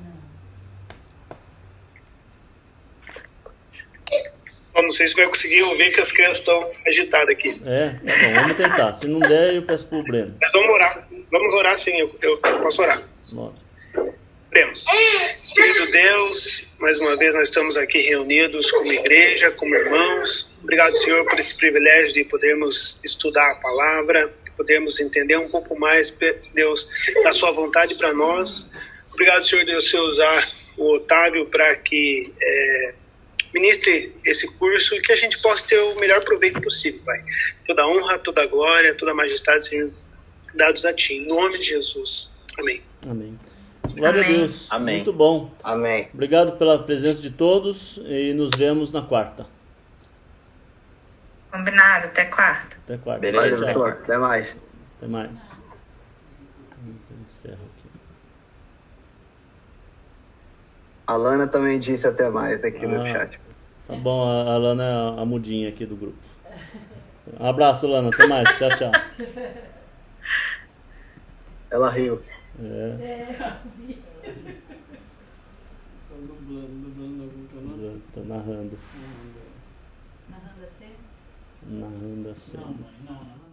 Eu não sei se vai conseguir ouvir que as crianças estão agitadas aqui. Tá bom, vamos tentar. Se não der, eu peço pro Breno. Mas vamos orar. Vamos orar sim, eu posso orar. Bora. Oremos. Querido Deus, mais uma vez nós estamos aqui reunidos como igreja, como irmãos. Obrigado, Senhor, por esse privilégio de podermos estudar a palavra, de podermos entender um pouco mais, Deus, da sua vontade para nós. Obrigado, Senhor Deus, por usar o Otávio para que ministre esse curso e que a gente possa ter o melhor proveito possível, Pai. Toda honra, toda glória, toda majestade, Senhor, dados a Ti. Em nome de Jesus. Amém. Amém. Glória Amém. a Deus. Amém. Muito bom. Amém. Obrigado pela presença de todos e nos vemos na quarta. Combinado, até quarta. Até quarta. Beleza. Valeu, Tchau. pessoal. Até mais. Até mais. Encerro aqui. A Lana também disse até mais aqui no chat. Tá bom, a Lana é a mudinha aqui do grupo. Um abraço, Lana. Até mais. Tchau, tchau. Ela riu. Tá dublando algum canal? Tá narrando. Narrando assim? Narrando assim. Não, mãe, não.